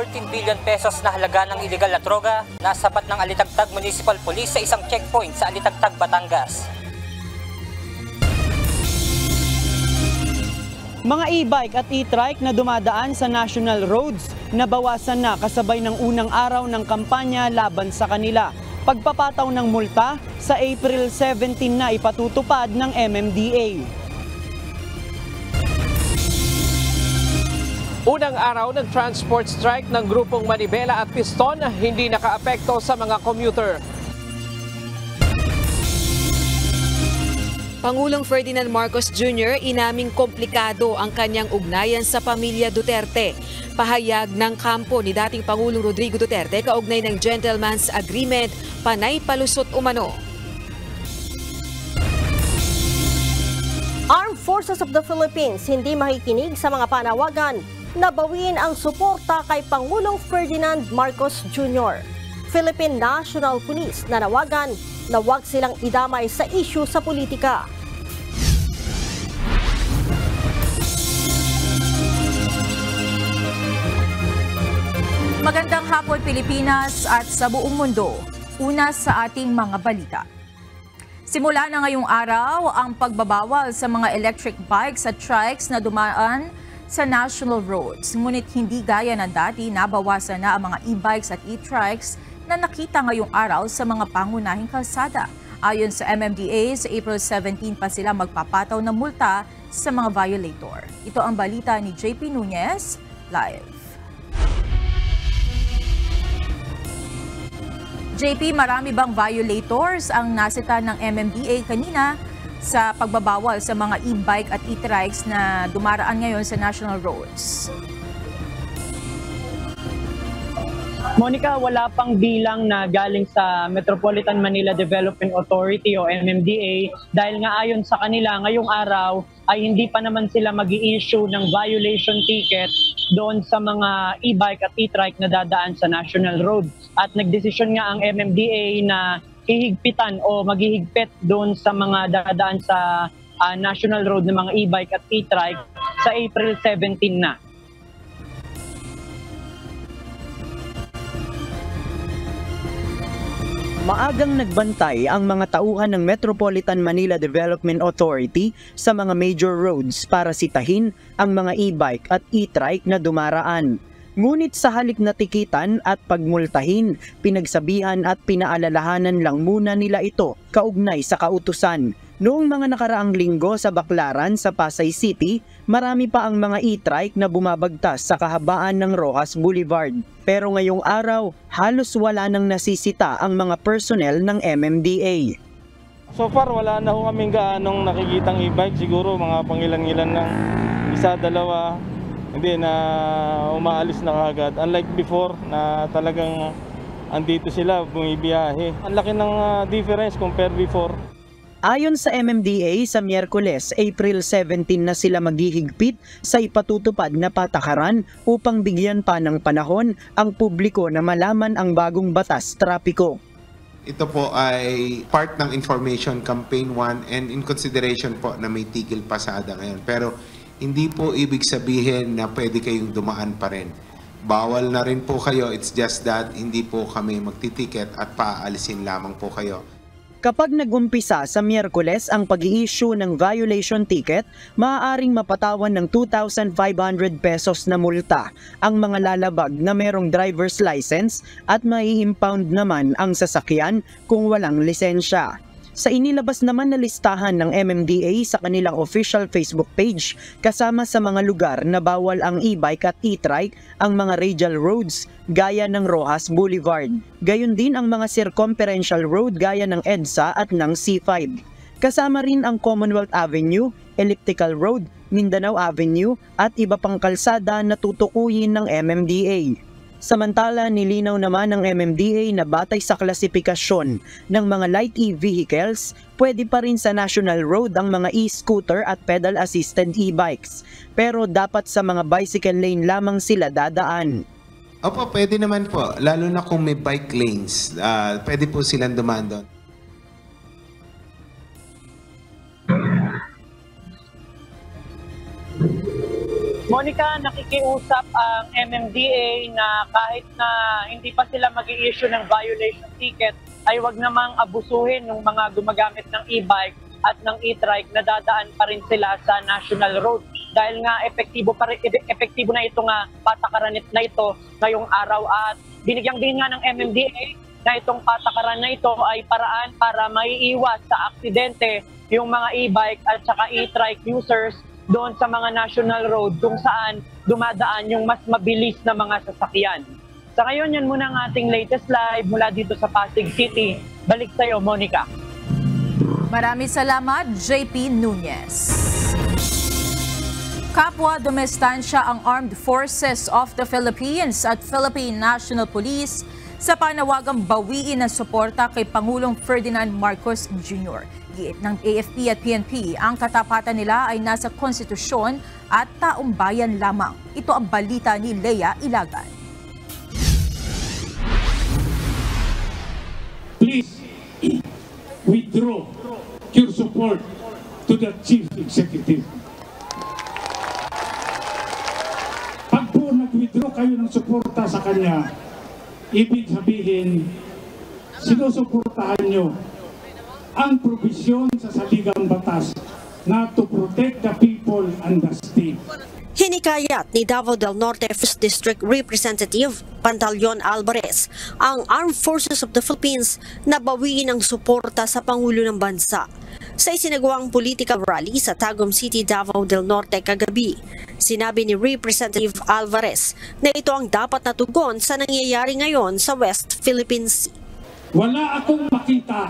14 billion pesos na halaga ng iligal na droga na sapat ng Alitagtag Municipal Police sa isang checkpoint sa Alitagtag, Batangas. Mga e-bike at e-trike na dumadaan sa national roads nabawasan na kasabay ng unang araw ng kampanya laban sa kanila. Pagpapataw ng multa sa April 17 na ipatutupad ng MMDA. Unang araw ng transport strike ng grupong Manibela at Piston hindi nakaapekto sa mga commuter. Pangulong Ferdinand Marcos Jr. inaming komplikado ang kanyang ugnayan sa pamilya Duterte. Pahayag ng kampo ni dating Pangulong Rodrigo Duterte kaugnay ng Gentleman's Agreement, panay palusot umano. Armed Forces of the Philippines hindi makikinig sa mga panawagan na bawiin ang suporta kay Pangulong Ferdinand Marcos Jr. Philippine National Police nanawagan na huwag silang idamay sa isyu sa politika. Magandang hapon Pilipinas at sa buong mundo. Una sa ating mga balita. Simula na ngayong araw ang pagbabawal sa mga electric bikes at trikes na dumaan sa national roads. Ngunit hindi gaya ng dati, nabawasan na ang mga e-bikes at e-trikes na nakita ngayong araw sa mga pangunahing kalsada. Ayon sa MMDA, sa April 17 pa sila magpapataw ng multa sa mga violator. Ito ang balita ni JP Nunez, live. JP, marami bang violators ang nasita ng MMDA kanina sa pagbabawal sa mga e-bike at e-trikes na dumaraan ngayon sa national roads? Monica, wala pang bilang na galing sa Metropolitan Manila Development Authority o MMDA dahil nga ayon sa kanila ngayong araw ay hindi pa naman sila mag-i-issue ng violation ticket doon sa mga e-bike at e-trike na dadaan sa national road. At nagdesisyon nga ang MMDA na hihigpitan o maghihigpit doon sa mga dadaan sa national road ng mga e-bike at e-trike sa April 17 na. Maagang nagbantay ang mga tauhan ng Metropolitan Manila Development Authority sa mga major roads para sitahin ang mga e-bike at e-trike na dumaraan. Ngunit sa halip na tikitan at pagmultahin, pinagsabihan at pinaalalahanan lang muna nila ito kaugnay sa kautusan. Noong mga nakaraang linggo sa Baclaran sa Pasay City, marami pa ang mga e-trike na bumabagtas sa kahabaan ng Rojas Boulevard. Pero ngayong araw, halos wala nang nasisita ang mga personnel ng MMDA. So far, wala na ho kaming gaanong nakikitang e-bike. Siguro mga pangilan-ilan lang, isa, dalawa, hindi na umaalis na kagad. Unlike before na talagang andito sila, bumibiyahe. Ang laki ng difference compared before. Ayon sa MMDA, sa Miyerkules, April 17 na sila maghihigpit sa ipatutupad na patakaran upang bigyan pa ng panahon ang publiko na malaman ang bagong batas trapiko. Ito po ay part ng Information Campaign 1 and in consideration po na may tigil pasada ngayon. Pero hindi po ibig sabihin na pwede kayong dumaan pa rin. Bawal na rin po kayo, it's just that hindi po kami magtitiket at paalisin lamang po kayo. Kapag nag-umpisa sa Miyerkules ang pag-i-issue ng violation ticket, maaaring mapatawan ng 2,500 pesos na multa ang mga lalabag na merong driver's license at mai-impound naman ang sasakyan kung walang lisensya. Sa inilabas naman na listahan ng MMDA sa kanilang official Facebook page, kasama sa mga lugar na bawal ang e-bike at e-trike ang mga radial roads gaya ng Rojas Boulevard. Gayon din ang mga circumferential road gaya ng EDSA at ng C5. Kasama rin ang Commonwealth Avenue, Elliptical Road, Mindanao Avenue at iba pang kalsada na tutukuyin ng MMDA. Samantala, nilinaw naman ng MMDA na batay sa klasifikasyon ng mga light e-vehicles, pwede pa rin sa national road ang mga e-scooter at pedal-assisted e-bikes. Pero dapat sa mga bicycle lane lamang sila dadaan. Opo, pwede naman po. Lalo na kung may bike lanes, pwede po silang dumaan doon. Monica, nakikiusap ang MMDA na kahit na hindi pa sila mag-i-issue ng violation ticket, ay wag namang abusuhin ng mga gumagamit ng e-bike at ng e-trike na dadaan pa rin sila sa national road. Dahil nga epektibo na ito nga patakaran na ito ngayong araw, at binigyang din nga ng MMDA na itong patakaran na ito ay paraan para maiiwas sa aksidente yung mga e-bike at saka e-trike users doon sa mga national road kung saan dumadaan yung mas mabilis na mga sasakyan. Sa ngayon, yan muna ang ating latest live mula dito sa Pasig City. Balik sa iyo, Monica. Maraming salamat, JP Nunez. Kapwa dumestansya ang Armed Forces of the Philippines at Philippine National Police sa panawagang bawiin ng suporta kay Pangulong Ferdinand Marcos Jr. Giit ng AFP at PNP, ang katapatan nila ay nasa konstitusyon at taong bayan lamang. Ito ang balita ni Lea Ilagan. Please withdraw your support to the Chief Executive. Pag po nag-withdraw kayo ng suporta sa kanya, ibig sabihin, sinusuportahan nyo ang probisyon sa saligang batas na to protect the people and the state. Hinikayat ni Davao del Norte 1st District Representative Pantaleon Alvarez ang Armed Forces of the Philippines na bawiin ang suporta sa Pangulo ng Bansa. Sa isinagawang political rally sa Tagum City, Davao del Norte kagabi, sinabi ni Representative Alvarez na ito ang dapat na tugon sa nangyayari ngayon sa West Philippine Sea. Wala akong makita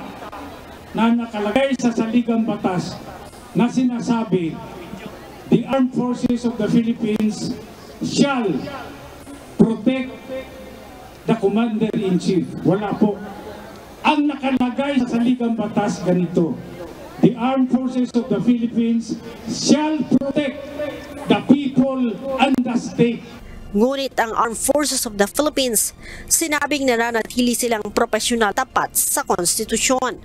na nakalagay sa saligang batas na sinasabi the Armed Forces of the Philippines shall protect the Commander-in-Chief. Wala po. Ang nakalagay sa saligang batas ganito: the Armed Forces of the Philippines shall protect the people and the state. Ngunit ang Armed Forces of the Philippines, sinabing nananatili silang profesional tapat sa konstitusyon.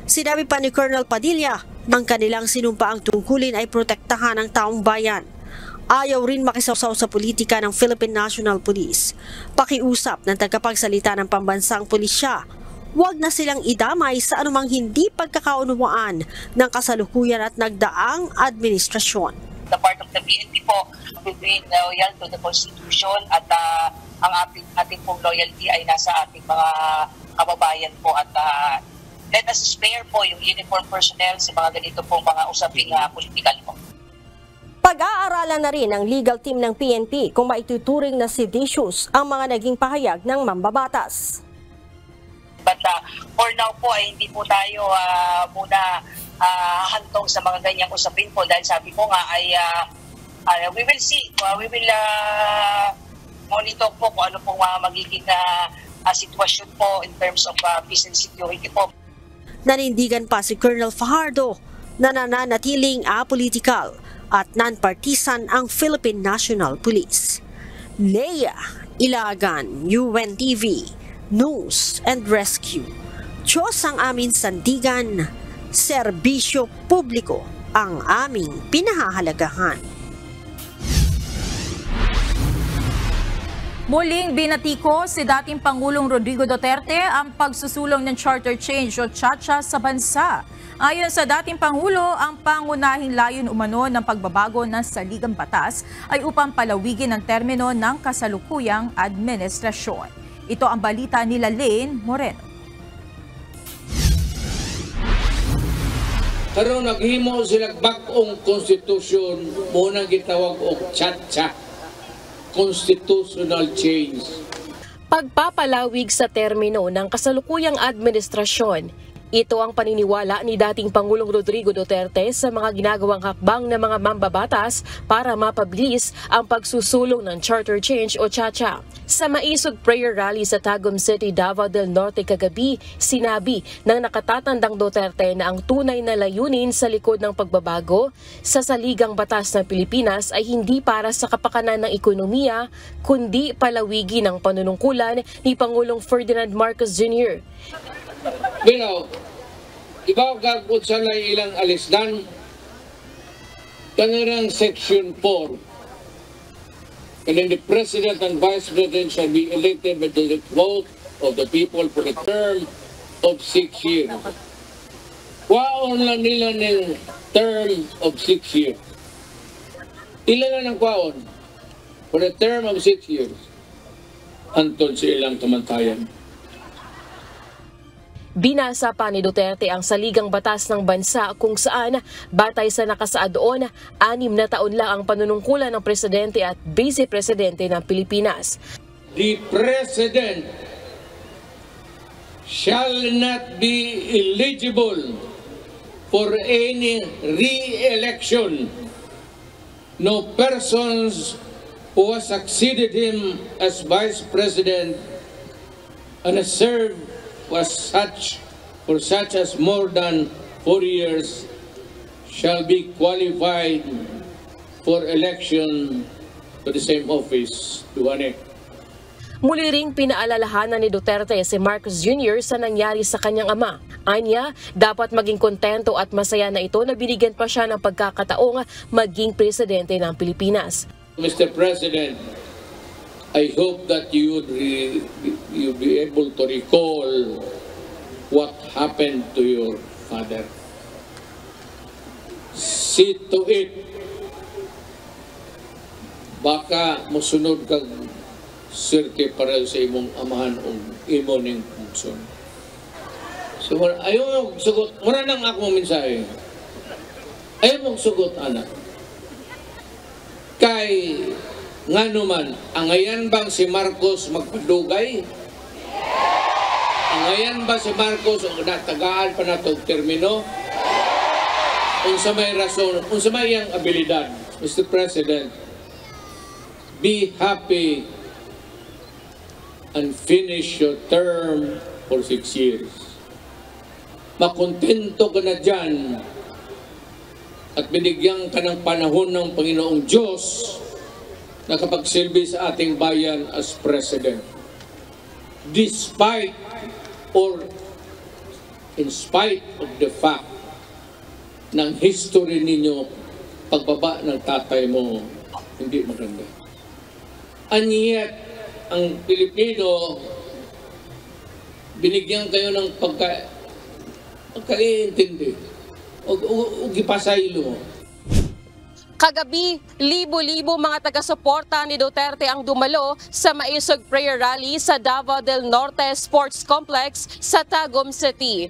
Sinabi pa ni Colonel Padilla, ng kanilang sinumpaang tungkulin ay protektahan ang taong bayan. Ayaw rin makisawsaw sa politika ng Philippine National Police. Pakiusap ng tagapagsalita ng pambansang pulisya, huwag na silang idamay sa anumang hindi pagkakaunawaan ng kasalukuyan at nagdaang administrasyon. The part of the PNP po will be loyal to the Constitution, at ang ating pong loyalty ay nasa ating mga kababayan po, at let us spare po yung uniform personnel sa mga ganito pong mga usaping political po. Pag-aaralan na rin ng legal team ng PNP kung maituturing na seditious ang mga naging pahayag ng mambabatas. But for now po ay hindi po tayo muna hantong sa mga ganyang usapin po, dahil sabi ko nga ay we will see, we will monitor po kung ano pong magiging sitwasyon po in terms of peace and security po. Nanindigan pa si Colonel Fajardo na nananatiling apolitical at non-partisan ang Philippine National Police. Lea Ilagan, UNTV, News and Rescue. Diyos ang aming sandigan, serbisyo publiko ang aming pinahahalagahan. Muling binatiko si dating Pangulong Rodrigo Duterte ang pagsusulong ng charter change o CHA-CHA sa bansa. Ayon sa dating Pangulo, ang pangunahing layunin umano ng pagbabago ng saligang batas ay upang palawigin ang termino ng kasalukuyang administrasyon. Ito ang balita ni Lane Moreno. Karon naghimo sila bag-ong konstitusyon, muna gitawag og CHA-CHA, constitutional change. Pagpapalawig sa termino ng kasalukuyang administrasyon, ito ang paniniwala ni dating Pangulong Rodrigo Duterte sa mga ginagawang hakbang ng mga mambabatas para mapabilis ang pagsusulong ng charter change o CHA-CHA. Sa maisog prayer rally sa Tagum City, Davao del Norte kagabi, sinabi ng nakatatandang Duterte na ang tunay na layunin sa likod ng pagbabago sa saligang batas ng Pilipinas ay hindi para sa kapakanan ng ekonomiya, kundi palawigin ang panunungkulan ni Pangulong Ferdinand Marcos Jr. Bino, ibaw gagpod sa ilang alisdan, kanirang Section 4, and then the President and Vice President shall be elected by the vote of the people for a term of 6 years. Kwaon lang nila ng term of 6 years. Ilan lang ang kwaon? For a term of 6 years. Antod sa ilang kamantayan. Binasa pa ni Duterte ang saligang batas ng bansa kung saan batay sa nakasaad doon, 6 na taon lang ang panunungkulan ng Presidente at Vice Presidente ng Pilipinas. The President shall not be eligible for any re-election. No persons who has succeeded him as Vice President and has served for such as more than 4 years shall be qualified for election to the same office. Muli ring pinaalalahanan ni Duterte si Marcos Jr. sa nangyari sa kanyang ama. Anya, dapat maging kontento at masaya na ito na binigyan pa siya ng pagkakataong maging presidente ng Pilipinas. Mr. President, I hope that you be able to recall what happened to your father. See to it. Baka musunod kag sirke para sa imong amahan o imo ning puson. So, ayaw mong sugot. Muna nang ako mensahe. Ayaw mong sugot, anak. Kay nga naman, angayan bang si Marcos magpadugay? Angayan ba si Marcos o natagaan pa na itong termino? Unsa may rason, unsa may iyang abilidad, Mr. President, be happy and finish your term for 6 years. Makontento ka na dyan at binigyan ka ng panahon ng Panginoong Diyos na kapagsilbi sa ating bayan as President. Despite or in spite of the fact ng history ninyo, pagbaba ng tatay mo, hindi maganda. And yet, ang Pilipino, binigyan kayo ng pagkaintindi o gipasaylo. Kagabi, libo-libo mga taga-suporta ni Duterte ang dumalo sa Maisog Prayer Rally sa Davao del Norte Sports Complex sa Tagum City.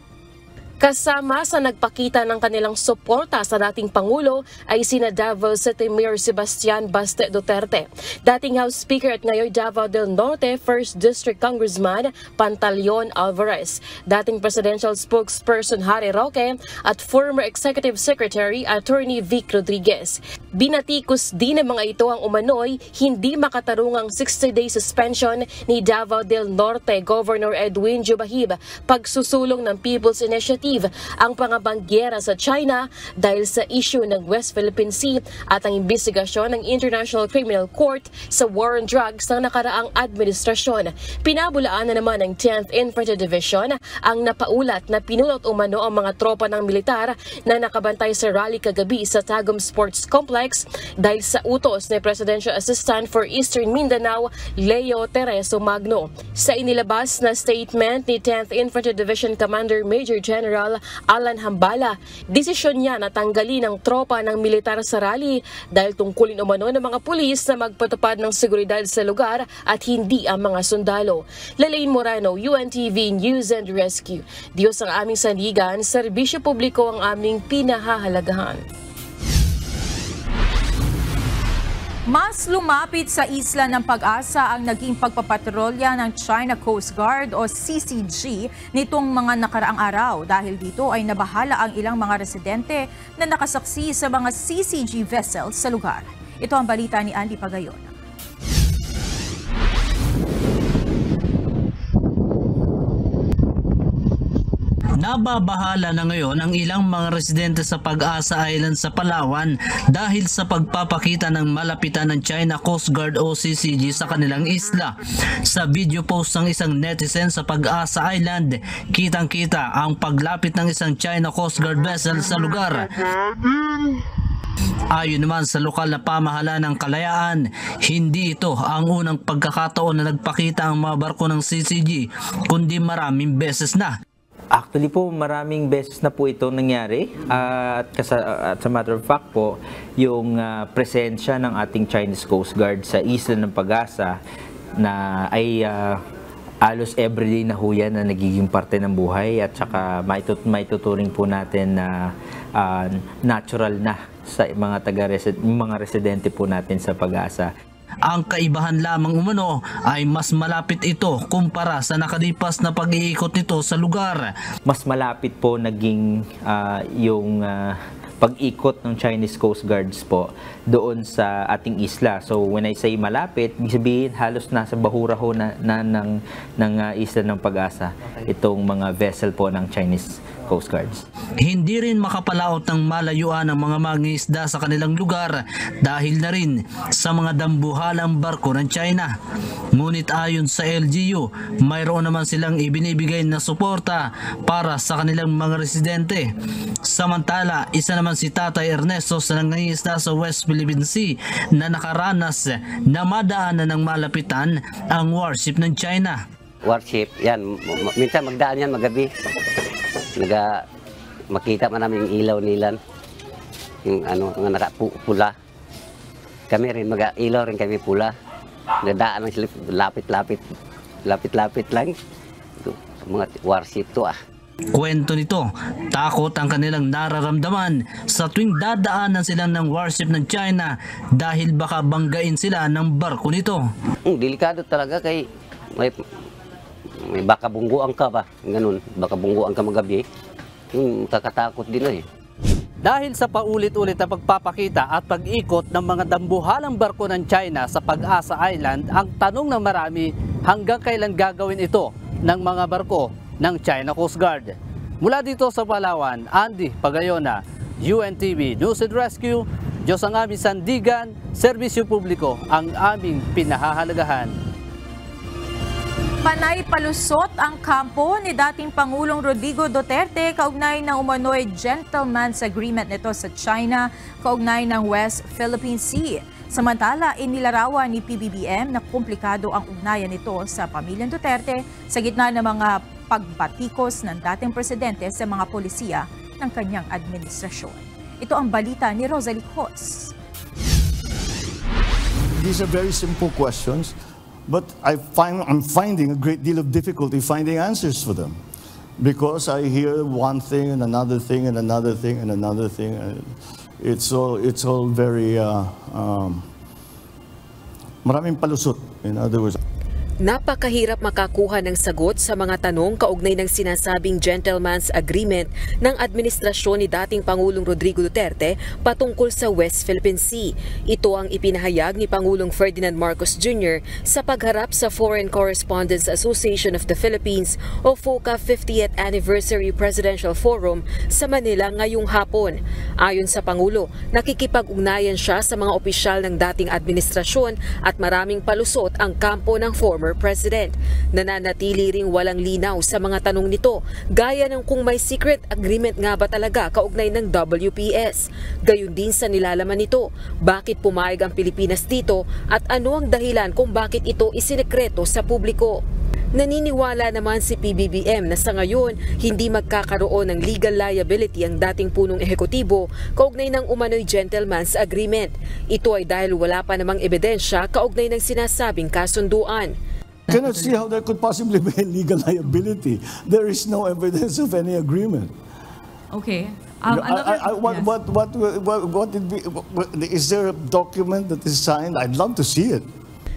Kasama sa nagpakita ng kanilang suporta sa dating Pangulo ay sina Davao City Mayor Sebastian Baste Duterte, dating House Speaker at ngayon Davao del Norte 1st District Congressman Pantaleon Alvarez, dating Presidential Spokesperson Harry Roque at former Executive Secretary Attorney Vic Rodriguez. Binatikos din ng mga ito ang umano'y hindi makatarungang 60-day suspension ni Davao del Norte Governor Edwin Jubahib pagsusulong ng People's Initiative ang pangabanggera sa China dahil sa issue ng West Philippine Sea at ang imbestigasyon ng International Criminal Court sa war on drugs ng nakaraang administrasyon. Pinabulaan na naman ng 10th Infantry Division ang napaulat na pinulot umano ang mga tropa ng militar na nakabantay sa rally kagabi sa Tagum Sports Complex dahil sa utos ni Presidential Assistant for Eastern Mindanao, Leo Tereso Magno. Sa inilabas na statement ni 10th Infantry Division Commander Major General Alan Hambala, desisyon niya na tanggalin ang tropa ng militar sa rally dahil tungkulin umano ng mga pulis na magpatupad ng seguridad sa lugar at hindi ang mga sundalo. Lalaine Morano, UNTV News and Rescue. Diyos ang aming sandigan, serbisyo publiko ang aming pinahahalagahan. Mas lumapit sa Isla ng Pag-asa ang naging pagpapatrolya ng China Coast Guard o CCG nitong mga nakaraang araw dahil dito ay nabahala ang ilang mga residente na nakasaksi sa mga CCG vessels sa lugar. Ito ang balita ni Andy Pagayon. Nababahala na ngayon ang ilang mga residente sa Pag-asa Island sa Palawan dahil sa pagpapakita ng malapitan ng China Coast Guard o CCG sa kanilang isla. Sa video post ng isang netizen sa Pag-asa Island, kitang-kita ang paglapit ng isang China Coast Guard vessel sa lugar. Ayon naman sa lokal na pamahalaan ng Kalayaan, hindi ito ang unang pagkakataon na nagpakita ang mga barko ng CCG, kundi maraming beses na. Actually po, maraming beses na po ito nangyari at sa matter of fact po, yung presensya ng ating Chinese Coast Guard sa Isla ng Pag-asa na ay halos everyday na ho yan na nagiging parte ng buhay at saka maituturing po natin na natural na sa mga residente po natin sa Pag-asa. Ang kaibahan lamang umano ay mas malapit ito kumpara sa nakalipas na pag-iikot nito sa lugar. Mas malapit po naging yung pag-ikot ng Chinese Coast Guards po doon sa ating isla. So when I say malapit, ibig sabihin halos nasa bahura ho ng Isla ng Pag-asa itong mga vessel po ng Chinese Coast Guards. Hindi rin makapalaot ng malayuan ang mga mangingisda sa kanilang lugar dahil na rin sa mga dambuhalang barko ng China. Ngunit ayon sa LGU, mayroon naman silang ibinibigay na suporta para sa kanilang mga residente. Samantala, isa naman si Tatay Ernesto sa nangingisda sa West Philippine Sea na nakaranas na madaanan ng malapitan ang warship ng China. Warship, yan. Minsan magdaan yan magabi. Makita man namin yung ilaw nilan. Yung mga nakapula. Kami rin, ilaw rin kami pula. Nadaan lang sila, lapit-lapit lang. Mga warship to Kwento nito, takot ang kanilang nararamdaman sa tuwing dadaanan sila ng warship ng China dahil baka banggain sila ng barko nito. Delikado talaga kay may baka bungguan ka ba? Ganun, baka bungguan ka magabi. Kakatakot din Dahil sa paulit-ulit na pagpapakita at pag-ikot ng mga dambuhalang barko ng China sa Pag-asa Island, ang tanong ng marami, hanggang kailan gagawin ito ng mga barko ng China Coast Guard? Mula dito sa Palawan, Andy Pagayona, UNTV News and Rescue. Diyos ang aming sandigan, serbisyo publiko ang aming pinahahalagahan. Panay palusot ang kampo ni dating Pangulong Rodrigo Duterte kaugnay ng umano'y gentleman's agreement nito sa China kaugnay ng West Philippine Sea. Samantala, inilarawan ni PBBM na komplikado ang ugnayan nito sa pamilyang Duterte sa gitna ng mga pagbatikos ng dating presidente sa mga polisiya ng kanyang administrasyon. Ito ang balita ni Rosalie Cos. These are very simple questions. But I'm finding a great deal of difficulty finding answers for them because I hear one thing and another thing and another thing and another thing. It's all very maraming palusot, in other words. Napakahirap makakuha ng sagot sa mga tanong kaugnay ng sinasabing gentleman's agreement ng administrasyon ni dating Pangulong Rodrigo Duterte patungkol sa West Philippine Sea. Ito ang ipinahayag ni Pangulong Ferdinand Marcos Jr. sa pagharap sa Foreign Correspondents Association of the Philippines o FOCA 50th Anniversary Presidential Forum sa Manila ngayong hapon. Ayon sa Pangulo, nakikipag-ugnayan siya sa mga opisyal ng dating administrasyon at maraming palusot ang kampo ng former President. Nananatili ring walang linaw sa mga tanong nito, gaya ng kung may secret agreement nga ba talaga kaugnay ng WPS. Gayon din sa nilalaman nito, bakit pumayag ang Pilipinas dito at ano ang dahilan kung bakit ito isinekreto sa publiko. Naniniwala naman si PBBM na sa ngayon hindi magkakaroon ng legal liability ang dating punong ehekutibo kaugnay ng umano'y gentleman's agreement. Ito ay dahil wala pa namang ebidensya kaugnay ng sinasabing kasunduan. I cannot see how there could possibly be a legal liability. There is no evidence of any agreement. Okay. Is there a document that is signed? I'd love to see it.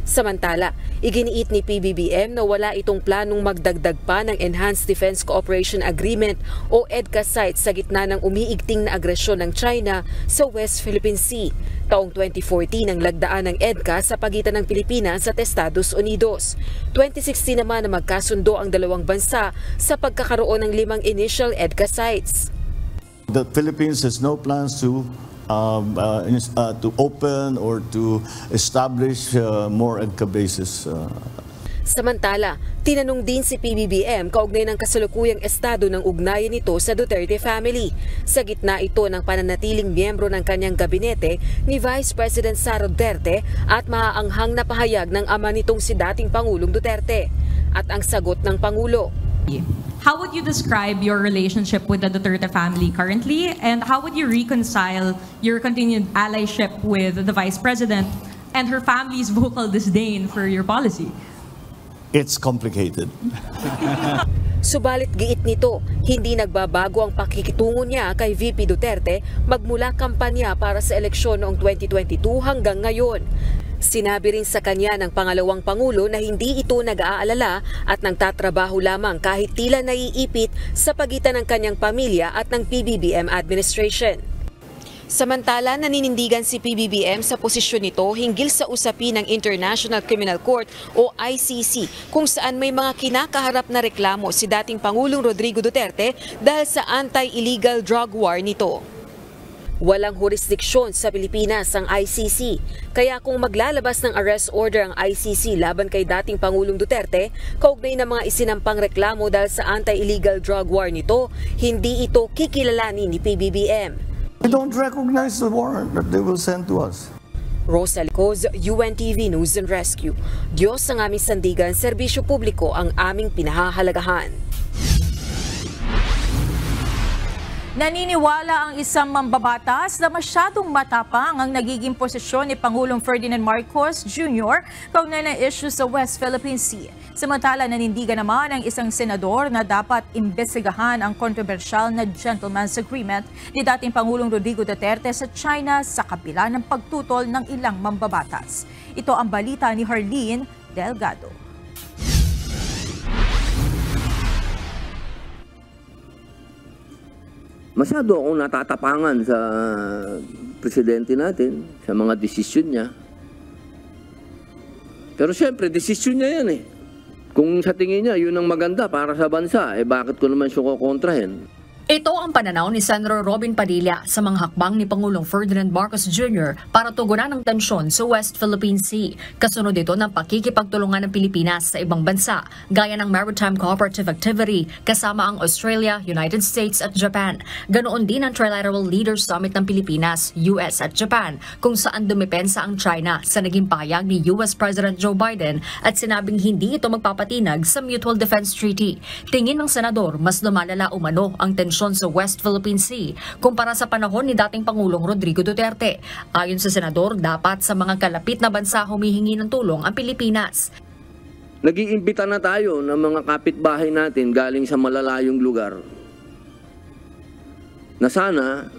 Samantala, iginiit ni PBBM na wala itong planong magdagdag pa ng Enhanced Defense Cooperation Agreement o EDCA sites sa gitna ng umiigting na agresyon ng China sa West Philippine Sea. Taong 2014 ang lagdaan ng EDCA sa pagitan ng Pilipinas at Estados Unidos. 2016 naman na magkasundo ang dalawang bansa sa pagkakaroon ng 5 initial EDCA sites. The Philippines has no plans to open or to establish more EDCA bases. Samantala, tinanong din si PBBM kaugnay ng kasalukuyang estado ng ugnayan nito sa Duterte family. Sa gitna ito ng pananatiling miyembro ng kanyang gabinete ni Vice President Sara Duterte at maaanghang na pahayag ng ama nitong si dating Pangulong Duterte. At ang sagot ng Pangulo. How would you describe your relationship with the Duterte family currently, and how would you reconcile your continued allyship with the Vice President and her family's vocal disdain for your policy? It's complicated. Subalit giit nito, hindi nagbabago ang pakikitungo niya kay VP Duterte magmula kampanya para sa eleksyon noong 2022 hanggang ngayon. Sinabi rin sa kanya ng pangalawang Pangulo na hindi ito nag-aalala at nagtatrabaho lamang kahit tila naiipit sa pagitan ng kanyang pamilya at ng PBBM administration. Samantala, naninindigan si PBBM sa posisyon nito hinggil sa usapin ng International Criminal Court o ICC kung saan may mga kinakaharap na reklamo si dating Pangulong Rodrigo Duterte dahil sa anti-illegal drug war nito. Walang jurisdiksyon sa Pilipinas ang ICC, kaya kung maglalabas ng arrest order ang ICC laban kay dating Pangulong Duterte, kaugnay ng mga isinampang reklamo dahil sa anti-illegal drug war nito, hindi ito kikilalanin ni PBBM. We don't recognize the warrant that they will send to us. Rosa Licoz, UNTV News and Rescue. Diyos ang aming sandigan, serbisyo publiko ang aming pinahahalagahan. Naniniwala ang isang mambabatas na masyadong matapang ang nagiging posisyon ni Pangulong Ferdinand Marcos Jr. kaugnay ng issue sa West Philippine Sea. Samantala, nanindigan naman ang isang senador na dapat imbestigahan ang kontrobersyal na gentleman's agreement ni dating Pangulong Rodrigo Duterte sa China sa kabila ng pagtutol ng ilang mambabatas. Ito ang balita ni Harleen Delgado. Masyado akong natatapangan sa presidente natin, sa mga desisyon niya. Pero siyempre, desisyon niya yan eh. Kung sa tingin niya, yun ang maganda para sa bansa, bakit ko naman siya kukontrahin? Ito ang pananaw ni Senator Robin Padilla sa mga hakbang ni Pangulong Ferdinand Marcos Jr. para tugunan ang tensyon sa West Philippine Sea. Kasunod ito ng pakikipagtulungan ng Pilipinas sa ibang bansa, gaya ng Maritime Cooperative Activity kasama ang Australia, United States at Japan. Ganoon din ang Trilateral Leaders Summit ng Pilipinas, US at Japan, kung saan dumepensa ang China sa naging pahayag ni US President Joe Biden at sinabing hindi ito magpapatinag sa Mutual Defense Treaty. Tingin ng senador, mas lumalala umano ang tensyon sa West Philippine Sea kumpara sa panahon ni dating Pangulong Rodrigo Duterte. Ayon sa senador, dapat sa mga kalapit na bansa humihingi ng tulong ang Pilipinas. Nag-iimbita na tayo ng mga kapitbahay natin galing sa malalayong lugar na sana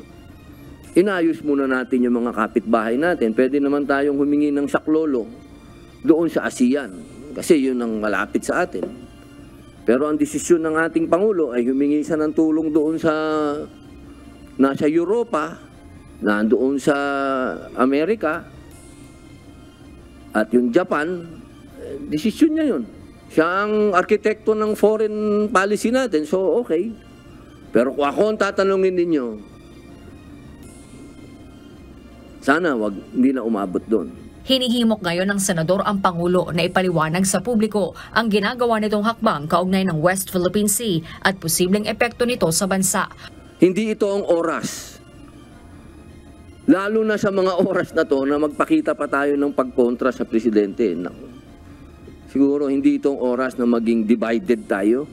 inayos muna natin yung mga kapitbahay natin. Pwede naman tayong humingi ng saklolo doon sa ASEAN kasi yun ang malapit sa atin. Pero ang desisyon ng ating Pangulo ay humingi siya ng tulong doon sa nasa Europa, nandoon sa Amerika, at yung Japan, desisyon niya yun. Siya ang arkitekto ng foreign policy natin, so okay. Pero kung ako ang tatanungin ninyo, sana hindi na umabot doon. Hinihimok ngayon ng senador ang Pangulo na ipaliwanag sa publiko ang ginagawa nitong hakbang kaugnay ng West Philippine Sea at posibleng epekto nito sa bansa. Hindi ito ang oras. Lalo na sa mga oras na to na magpakita pa tayo ng pagkontra sa presidente. Siguro hindi itong oras na maging divided tayo.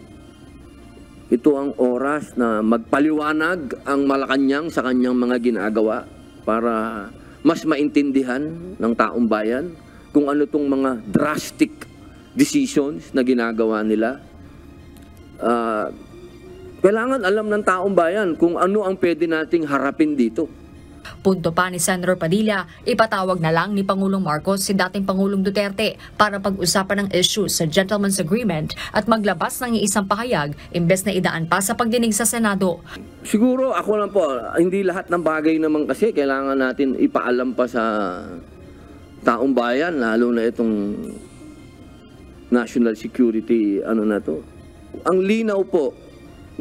Ito ang oras na magpaliwanag ang Malacanang sa kanyang mga ginagawa para mas maintindihan ng taong bayan kung ano itong mga drastic decisions na ginagawa nila. Kailangan alam ng taong bayan kung ano ang pwede nating harapin dito. Punto pa ni Senator Padilla, ipatawag na lang ni Pangulong Marcos si dating Pangulong Duterte para pag-usapan ng issue sa Gentleman's Agreement at maglabas ng isang pahayag imbes na idaan pa sa pagdinig sa Senado. Siguro ako lang po, hindi lahat ng bagay naman kasi kailangan natin ipaalam pa sa taong bayan, lalo na itong national security na to. Ang linaw po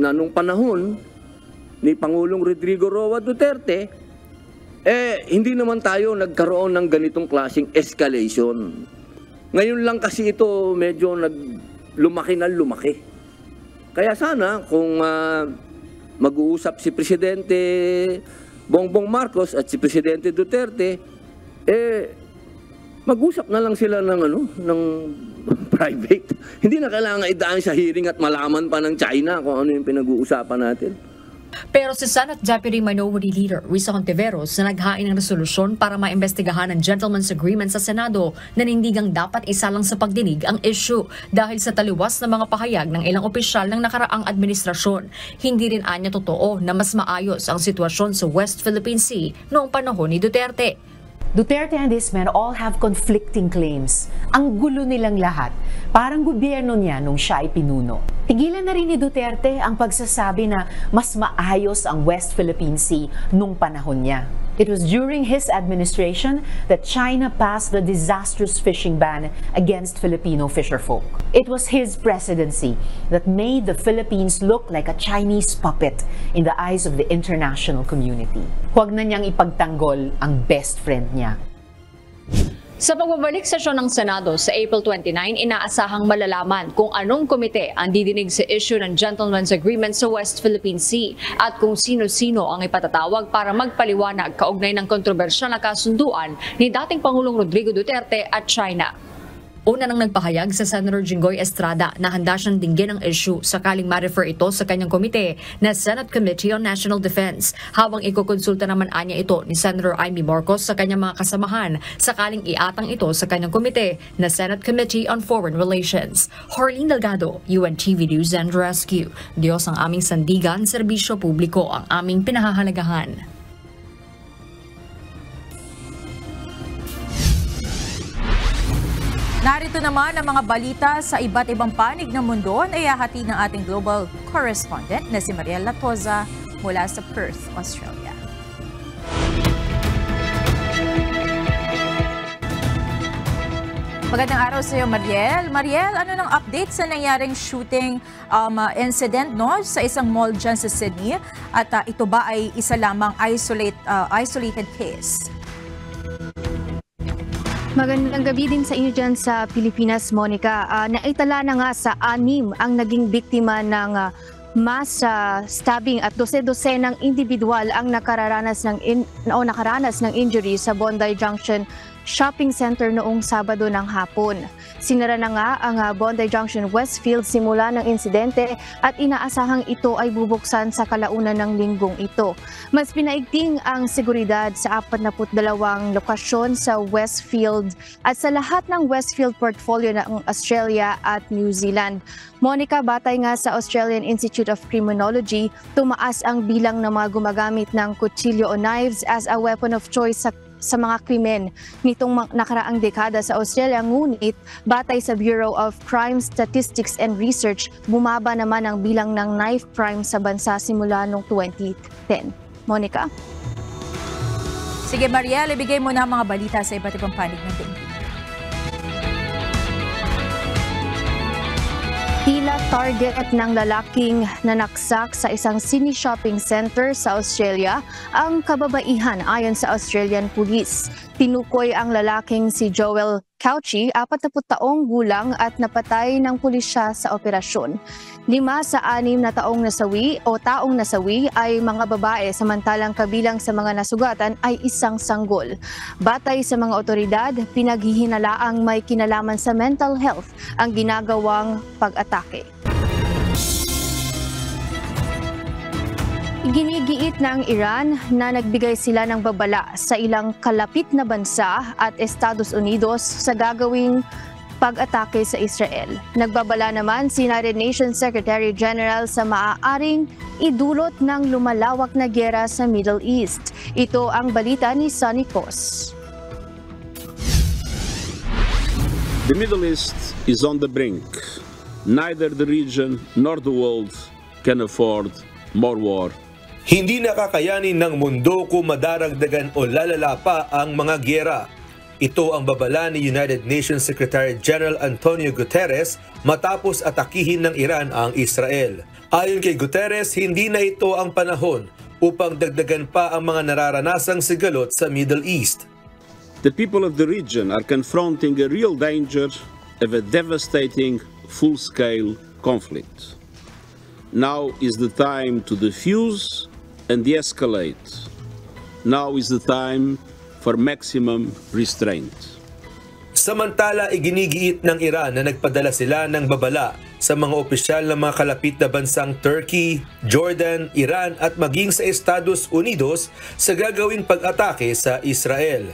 na nung panahon ni Pangulong Rodrigo Roa Duterte, hindi naman tayo nagkaroon ng ganitong klaseng escalation. Ngayon lang kasi ito medyo lumaki na lumaki. Kaya sana kung mag-uusap si Presidente Bongbong Marcos at si Presidente Duterte, mag-usap na lang sila ng private. Hindi na kailangan idaan sa hearing at malaman pa ng China kung ano yung pinag-uusapan natin. Pero si Senate Deputy Minority Leader Risa Hontiveros na naghain ng resolusyon para maimbestigahan ang gentleman's agreement sa Senado, nanindigang dapat isa lang sa pagdinig ang issue dahil sa taliwas na mga pahayag ng ilang opisyal ng nakaraang administrasyon. Hindi rin anya totoo na mas maayos ang sitwasyon sa West Philippine Sea noong panahon ni Duterte. Duterte and his men all have conflicting claims. Ang gulo nilang lahat. Parang gobyerno niya nung siya ay pinuno. Tigilan na rin ni Duterte ang pagsasabi na mas maayos ang West Philippine Sea nung panahon niya. It was during his administration that China passed the disastrous fishing ban against Filipino fisherfolk. It was his presidency that made the Philippines look like a Chinese puppet in the eyes of the international community. Huwag na niyang ipagtanggol ang best friend niya. Sa pagbabalik sesyon ng Senado sa April 29, inaasahang malalaman kung anong komite ang didinig sa issue ng Gentleman's Agreement sa West Philippine Sea at kung sino-sino ang ipatatawag para magpaliwanag kaugnay ng kontrobersyal na kasunduan ni dating Pangulong Rodrigo Duterte at China. Una nang nagpahayag sa Senator Jinggoy Estrada na handa siyang dinggin ang issue sakaling ma-refer ito sa kanyang komite na Senate Committee on National Defense, habang ikukonsulta naman anya ito ni Senator Amy Marcos sa kanyang mga kasamahan sakaling iatang ito sa kanyang komite na Senate Committee on Foreign Relations. Harleen Delgado, UNTV News and Rescue. Diyos ang aming sandigan, serbisyo publiko ang aming pinahahalagahan. Narito naman ang mga balita sa iba't ibang panig ng mundo na ihahatid ng ating global correspondent na si Mariel Latoza mula sa Perth, Australia. Magandang araw sa iyo, Mariel. Mariel, ano nang update sa nangyaring shooting incident sa isang mall dyan sa Sydney? At ito ba ay isa lamang isolated case? Magandang gabi din sa inyo dyan sa Pilipinas, Monica. Naitala na nga sa 6 ang naging biktima ng mass stabbing at dose-dosenang individual ang nakaranas ng injury sa Bondi Junction Shopping Center noong Sabado ng hapon. Sinara na nga ang Bondi Junction Westfield simula ng insidente at inaasahang ito ay bubuksan sa kalaunan ng linggong ito. Mas pinaigting ang seguridad sa 42 lokasyon sa Westfield at sa lahat ng Westfield portfolio ng Australia at New Zealand. Monica, batay nga sa Australian Institute of Criminology, tumaas ang bilang ng mga gumagamit ng kutsilyo o knives as a weapon of choice sa mga krimen nitong nakaraang dekada sa Australia, ngunit batay sa Bureau of Crime Statistics and Research, bumaba naman ang bilang ng knife crime sa bansa simula noong 2010. Monica? Sige, Mariel, ibigay mo na mga balita sa iba't ibang panig ng daigdig. Tila target ng lalaking nanaksak sa isang Sydney shopping center sa Australia ang kababaihan ayon sa Australian Police. Tinukoy ang lalaking si Joel Cauchi, 40 taong gulang at napatay ng pulisya sa operasyon. 5 sa 6 na taong nasawi ay mga babae, samantalang kabilang sa mga nasugatan ay isang sanggol. Batay sa mga otoridad, pinaghihinalaang may kinalaman sa mental health ang ginagawang pag-atake. Ginigiit ng Iran na nagbigay sila ng babala sa ilang kalapit na bansa at Estados Unidos sa gagawing pag-atake sa Israel. Nagbabala naman si United Nations Secretary General sa maaaring idulot ng lumalawak na giyera sa Middle East. Ito ang balita ni Sonny Cos. The Middle East is on the brink. Neither the region nor the world can afford more war. Hindi nakakayanin ng mundo kung madaragdagan o lalala pa ang mga giyera. Ito ang babala ni United Nations Secretary General Antonio Guterres matapos atakihin ng Iran ang Israel. Ayon kay Guterres, hindi na ito ang panahon upang dagdagan pa ang mga nararanasang sigalot sa Middle East. The people of the region are confronting a real danger of a devastating full-scale conflict. Now is the time to defuse and de-escalate. Now is the time for maximum restraint. Samantala, iginigiit ng Iran na nagpadala sila ng babala sa mga opisyal ng mga kalapit na bansang Turkey, Jordan, Iran at maging sa Estados Unidos sa gagawing pag-atake sa Israel.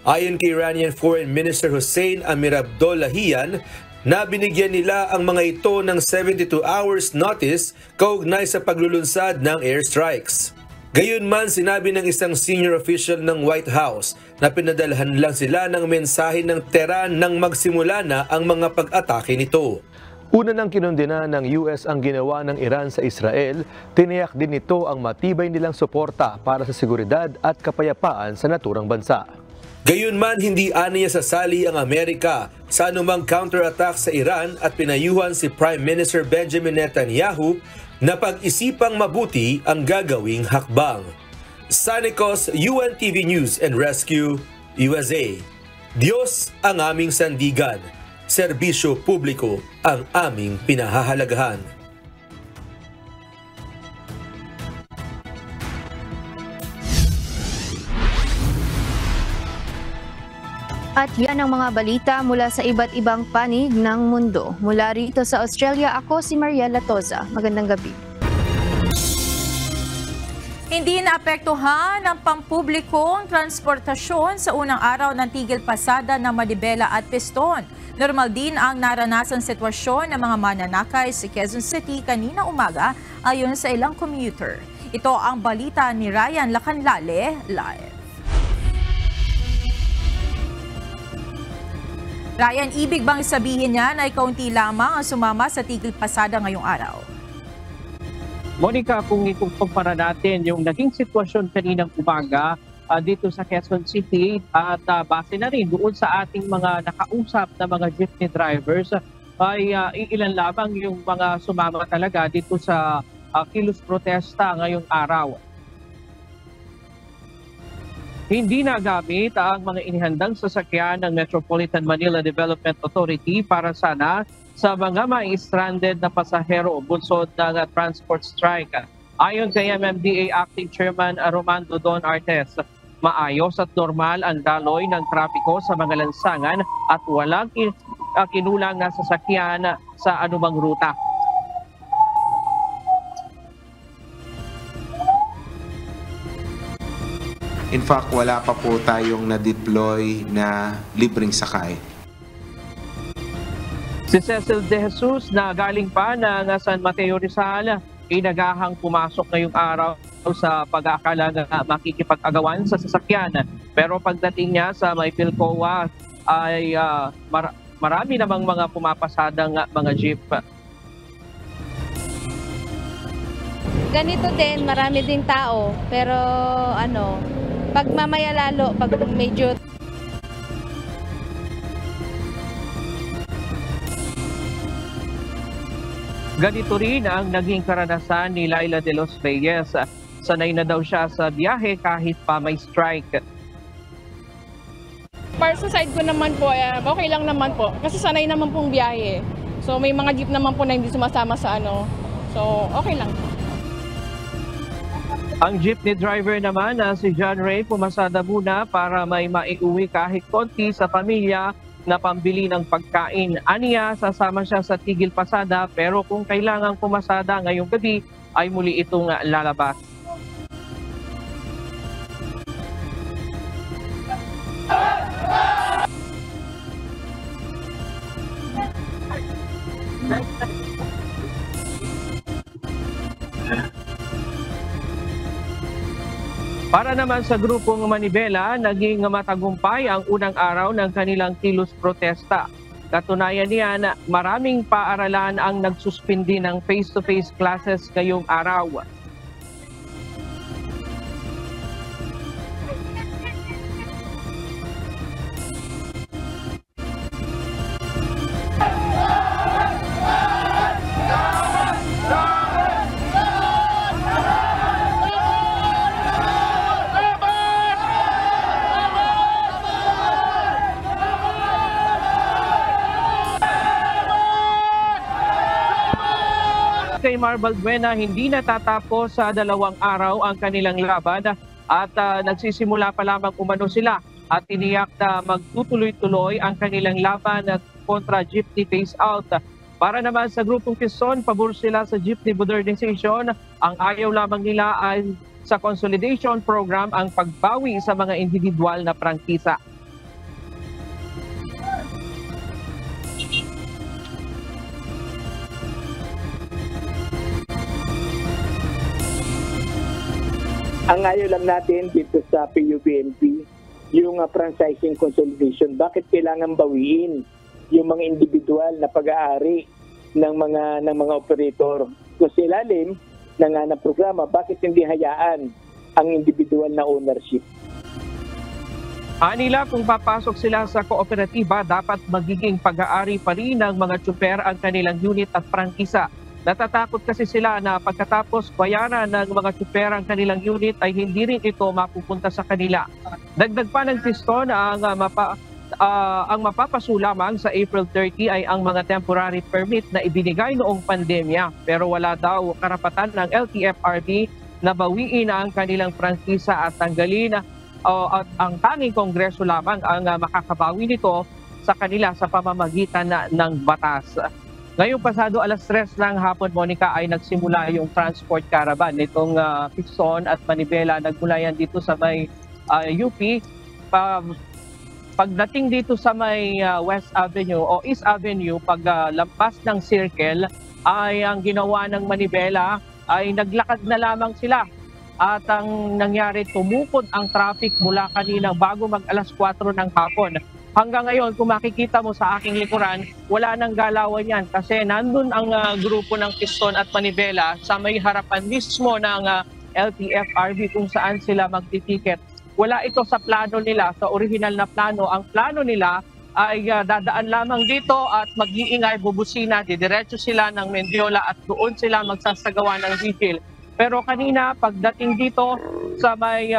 Ayon kay Iranian Foreign Minister Hossein Amir-Abdollahian, na binigyan nila ang mga ito ng 72 hours notice kaugnay sa paglulunsad ng airstrikes. Gayunman, sinabi ng isang senior official ng White House na pinadalhan lang sila ng mensahe ng Tehran nang magsimula na ang mga pag-atake nito. Una nang kinundina ng US ang ginawa ng Iran sa Israel, tiniyak din nito ang matibay nilang suporta para sa seguridad at kapayapaan sa naturang bansa. Gayunman, hindi aniya sasali ang Amerika sa anumang counterattack sa Iran at pinayuhan si Prime Minister Benjamin Netanyahu na pag-isipang mabuti ang gagawing hakbang. Sanikos, UNTV News and Rescue, USA. Diyos ang aming sandigan, serbisyo publiko ang aming pinahahalagahan. At yan ang mga balita mula sa iba't ibang panig ng mundo. Mula rito sa Australia, ako si Maria Latoza. Magandang gabi. Hindi naapektuhan ang pampublikong transportasyon sa unang araw ng tigil pasada ng Manibela at Piston. Normal din ang naranasang sitwasyon ng mga mananakay sa Quezon City kanina umaga ayon sa ilang commuter. Ito ang balita ni Ryan Lacanlale live. Ryan, ibig bang sabihin niya na kaunti lamang ang sumama sa tigil pasada ngayong araw? Monica, kung ikukumpara natin yung naging sitwasyon kaninang umaga dito sa Quezon City at base na rin doon sa ating mga nakausap na mga jeepney drivers, ay ilan lamang yung mga sumama talaga dito sa kilos protesta ngayong araw. Hindi nagamit ang mga inihandang sasakyan ng Metropolitan Manila Development Authority para sana sa mga mai-stranded na pasahero bunsod ng transport strike. Ayon kay MMDA Acting Chairman Romando Don Artes, maayos at normal ang daloy ng trapiko sa mga lansangan at walang kinulang na sasakyan sa anumang ruta. In fact, wala pa po tayong na-deploy na libreng sakay. Si Cecil De Jesus na galing pa ng San Mateo Rizal, inagahang pumasok ngayong araw sa pag-aakala na makikipag-agawan sa sasakyan. Pero pagdating niya sa may Pilcoa ay marami namang mga pumapasadang mga jeep. Ganito din, marami ding tao, pero pag mamaya lalo, pag medyo ganito rin ang naging karanasan ni Laila de los Reyes. Sanay na daw siya sa biyahe kahit pa may strike. Para sa side ko naman po, okay lang naman po. Kasi sanay naman pong biyahe. So may mga jeep naman po na hindi sumasama sa So okay lang po. Ang jeepney driver naman na si John Ray pumasada muna para may maiuwi kahit konti sa pamilya na pambili ng pagkain. Aniya, sasama siya sa tigil pasada pero kung kailangang pumasada ngayong gabi ay muli itong lalabas. Para naman sa grupong Manibela, naging matagumpay ang unang araw ng kanilang kilos protesta. Katunayan niyan, maraming paaralan ang nagsuspindi ng face-to-face classes ngayong araw. kay Marvel Buena, hindi natatapos sa 2 araw ang kanilang laban at nagsisimula pa lamang umano sila at tiniyak na magtutuloy-tuloy ang kanilang laban kontra jeepney phase-out. Para naman sa grupong Quezon, pabor sila sa jeepney modernization. Ang ayaw lamang nila ay sa consolidation program ang pagbawi sa mga individual na prangkisa. Ang ayaw lang natin dito sa PUBNP, yung franchising consolidation. Bakit kailangan bawiin yung mga individual na pag-aari ng mga operator? Kung sa ilalim ng programa, bakit hindi hayaan ang individual na ownership? Anila, kung papasok sila sa kooperatiba, dapat magiging pag-aari pa rin ng mga tsuper ang kanilang unit at prangkisa. Natatakot kasi sila na pagkatapos bayaran ng mga tsuper ang kanilang unit ay hindi rin ito mapupunta sa kanila. Dagdag pa ng piston, ang mapapaso lamang sa April 30 ay ang mga temporary permit na ibinigay noong pandemya. Pero wala daw karapatan ng LTFRB na bawiin ang kanilang prangkisa at tanggalin at ang tanging kongreso lamang ang makakabawi nito sa kanila sa pamamagitan ng batas. Ngayong pasado alas 3 ng hapon, Monica, ay nagsimula yung transport caravan nitong Quezon at Manibela. Nagmula yan dito sa may UP. Pagdating dito sa may West Avenue o East Avenue, paglampas ng circle, ay ang ginawa ng Manibela ay naglakad na lamang sila. At ang nangyari, tumukod ang traffic mula kanina bago mag alas 4 ng hapon. Hanggang ngayon, kung makikita mo sa aking likuran, wala nang galawan yan kasi nandun ang grupo ng Quezon at Manibela sa may harapan mismo ng LTFRB kung saan sila magtitiket. Wala ito sa plano nila, sa original na plano. Ang plano nila ay dadaan lamang dito at mag-iingay, bubusina, didiretso sila ng Mendiola at doon sila magsasagawa ng vigil. Pero kanina, pagdating dito sa may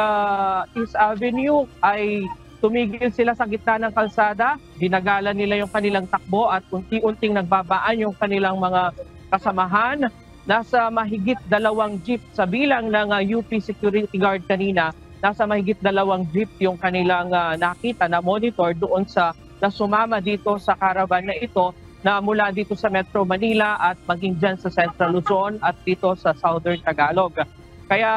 East Avenue ay tumigil sila sa gitna ng kalsada, dinagalan nila yung kanilang takbo at unti-unting nagbabaan yung kanilang mga kasamahan. Nasa mahigit 2 jeep sa bilang ng UP security guard kanina, nasa mahigit 2 jeep yung kanilang nakita na monitor doon sa sumama dito sa caravan na ito na mula dito sa Metro Manila at maging dyan sa Central Luzon at dito sa Southern Tagalog. Kaya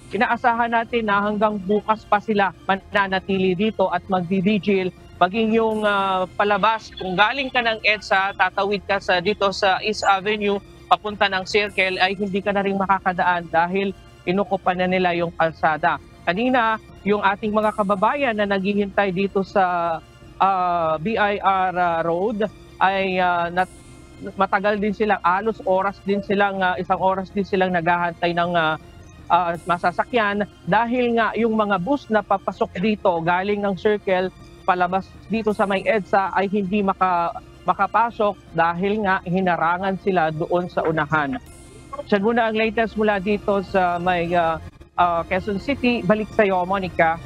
inaasahan natin na hanggang bukas pa sila mananatili dito at magdi-vigil. Maging yung palabas, kung galing ka ng EDSA, tatawid ka dito sa East Avenue, papunta ng Circle, ay hindi ka na rin makakadaan dahil inukupan na nila yung kalsada. Kanina, yung ating mga kababayan na naghihintay dito sa BIR Road ay matagal din silang, halos isang oras din silang naghahantay ng masasakyan dahil nga yung mga bus na papasok dito galing ng Circle palabas dito sa may EDSA ay hindi makapasok dahil nga hinarangan sila doon sa unahan. Siya muna ang latest mula dito sa may Quezon City. Balik sa iyo, Monica.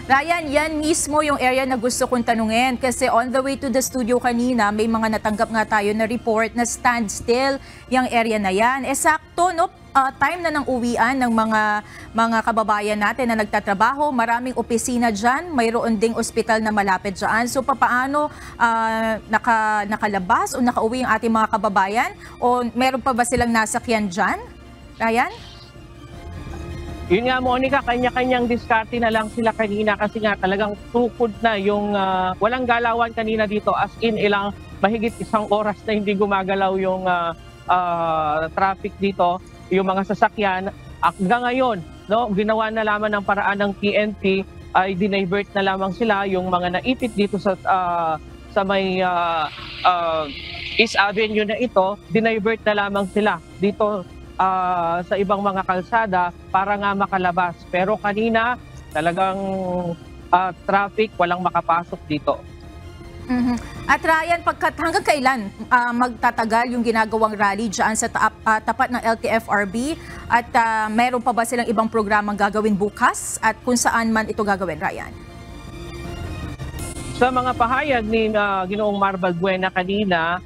Ryan, yan mismo yung area na gusto kong tanungin kasi on the way to the studio kanina, may mga natanggap nga tayo na report na standstill yung area na yan. Sakto, no? Time na ng uwian ng mga kababayan natin na nagtatrabaho. Maraming opisina dyan, mayroon ding ospital na malapit dyan. So paano nakalabas o nakauwi ang ating mga kababayan? O meron pa ba silang nasakyan dyan? Ryan? Yun nga, Monica, kanya-kanyang diskarte na lang sila kanina kasi nga talagang tukod na yung walang galawan kanina dito as in mahigit 1 oras na hindi gumagalaw yung traffic dito, yung mga sasakyan. Hanggang ngayon, no, ginawa na lamang ng paraan ng PNP ay dinivert na lamang sila yung mga naipit dito sa may East Avenue na ito, dinivert na lamang sila dito sa ibang mga kalsada para nga makalabas. Pero kanina talagang traffic, walang makapasok dito. At Ryan, hanggang kailan magtatagal yung ginagawang rally dyan sa tapat ng LTFRB? At meron pa ba silang ibang programang gagawin bukas? At kung saan man ito gagawin, Ryan? Sa mga pahayag ni Ginoong Marvel Buena kanina,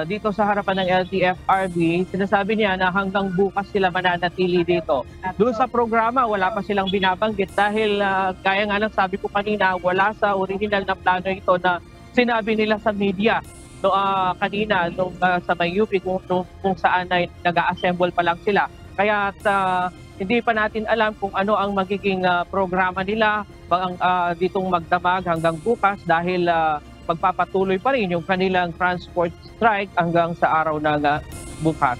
dito sa harapan ng LTFRB, sinasabi niya na hanggang bukas sila mananatili dito. Doon sa programa, wala pa silang binabanggit dahil kaya nga lang sabi ko kanina, wala sa original na plano ito na sinabi nila sa media kanina sa may UP kung saan ay nag-a-assemble pa lang sila. Kaya hindi pa natin alam kung ano ang magiging programa nila ditong magdamag hanggang bukas dahil magpapatuloy pa rin yung kanilang transport strike hanggang sa araw ng bukas.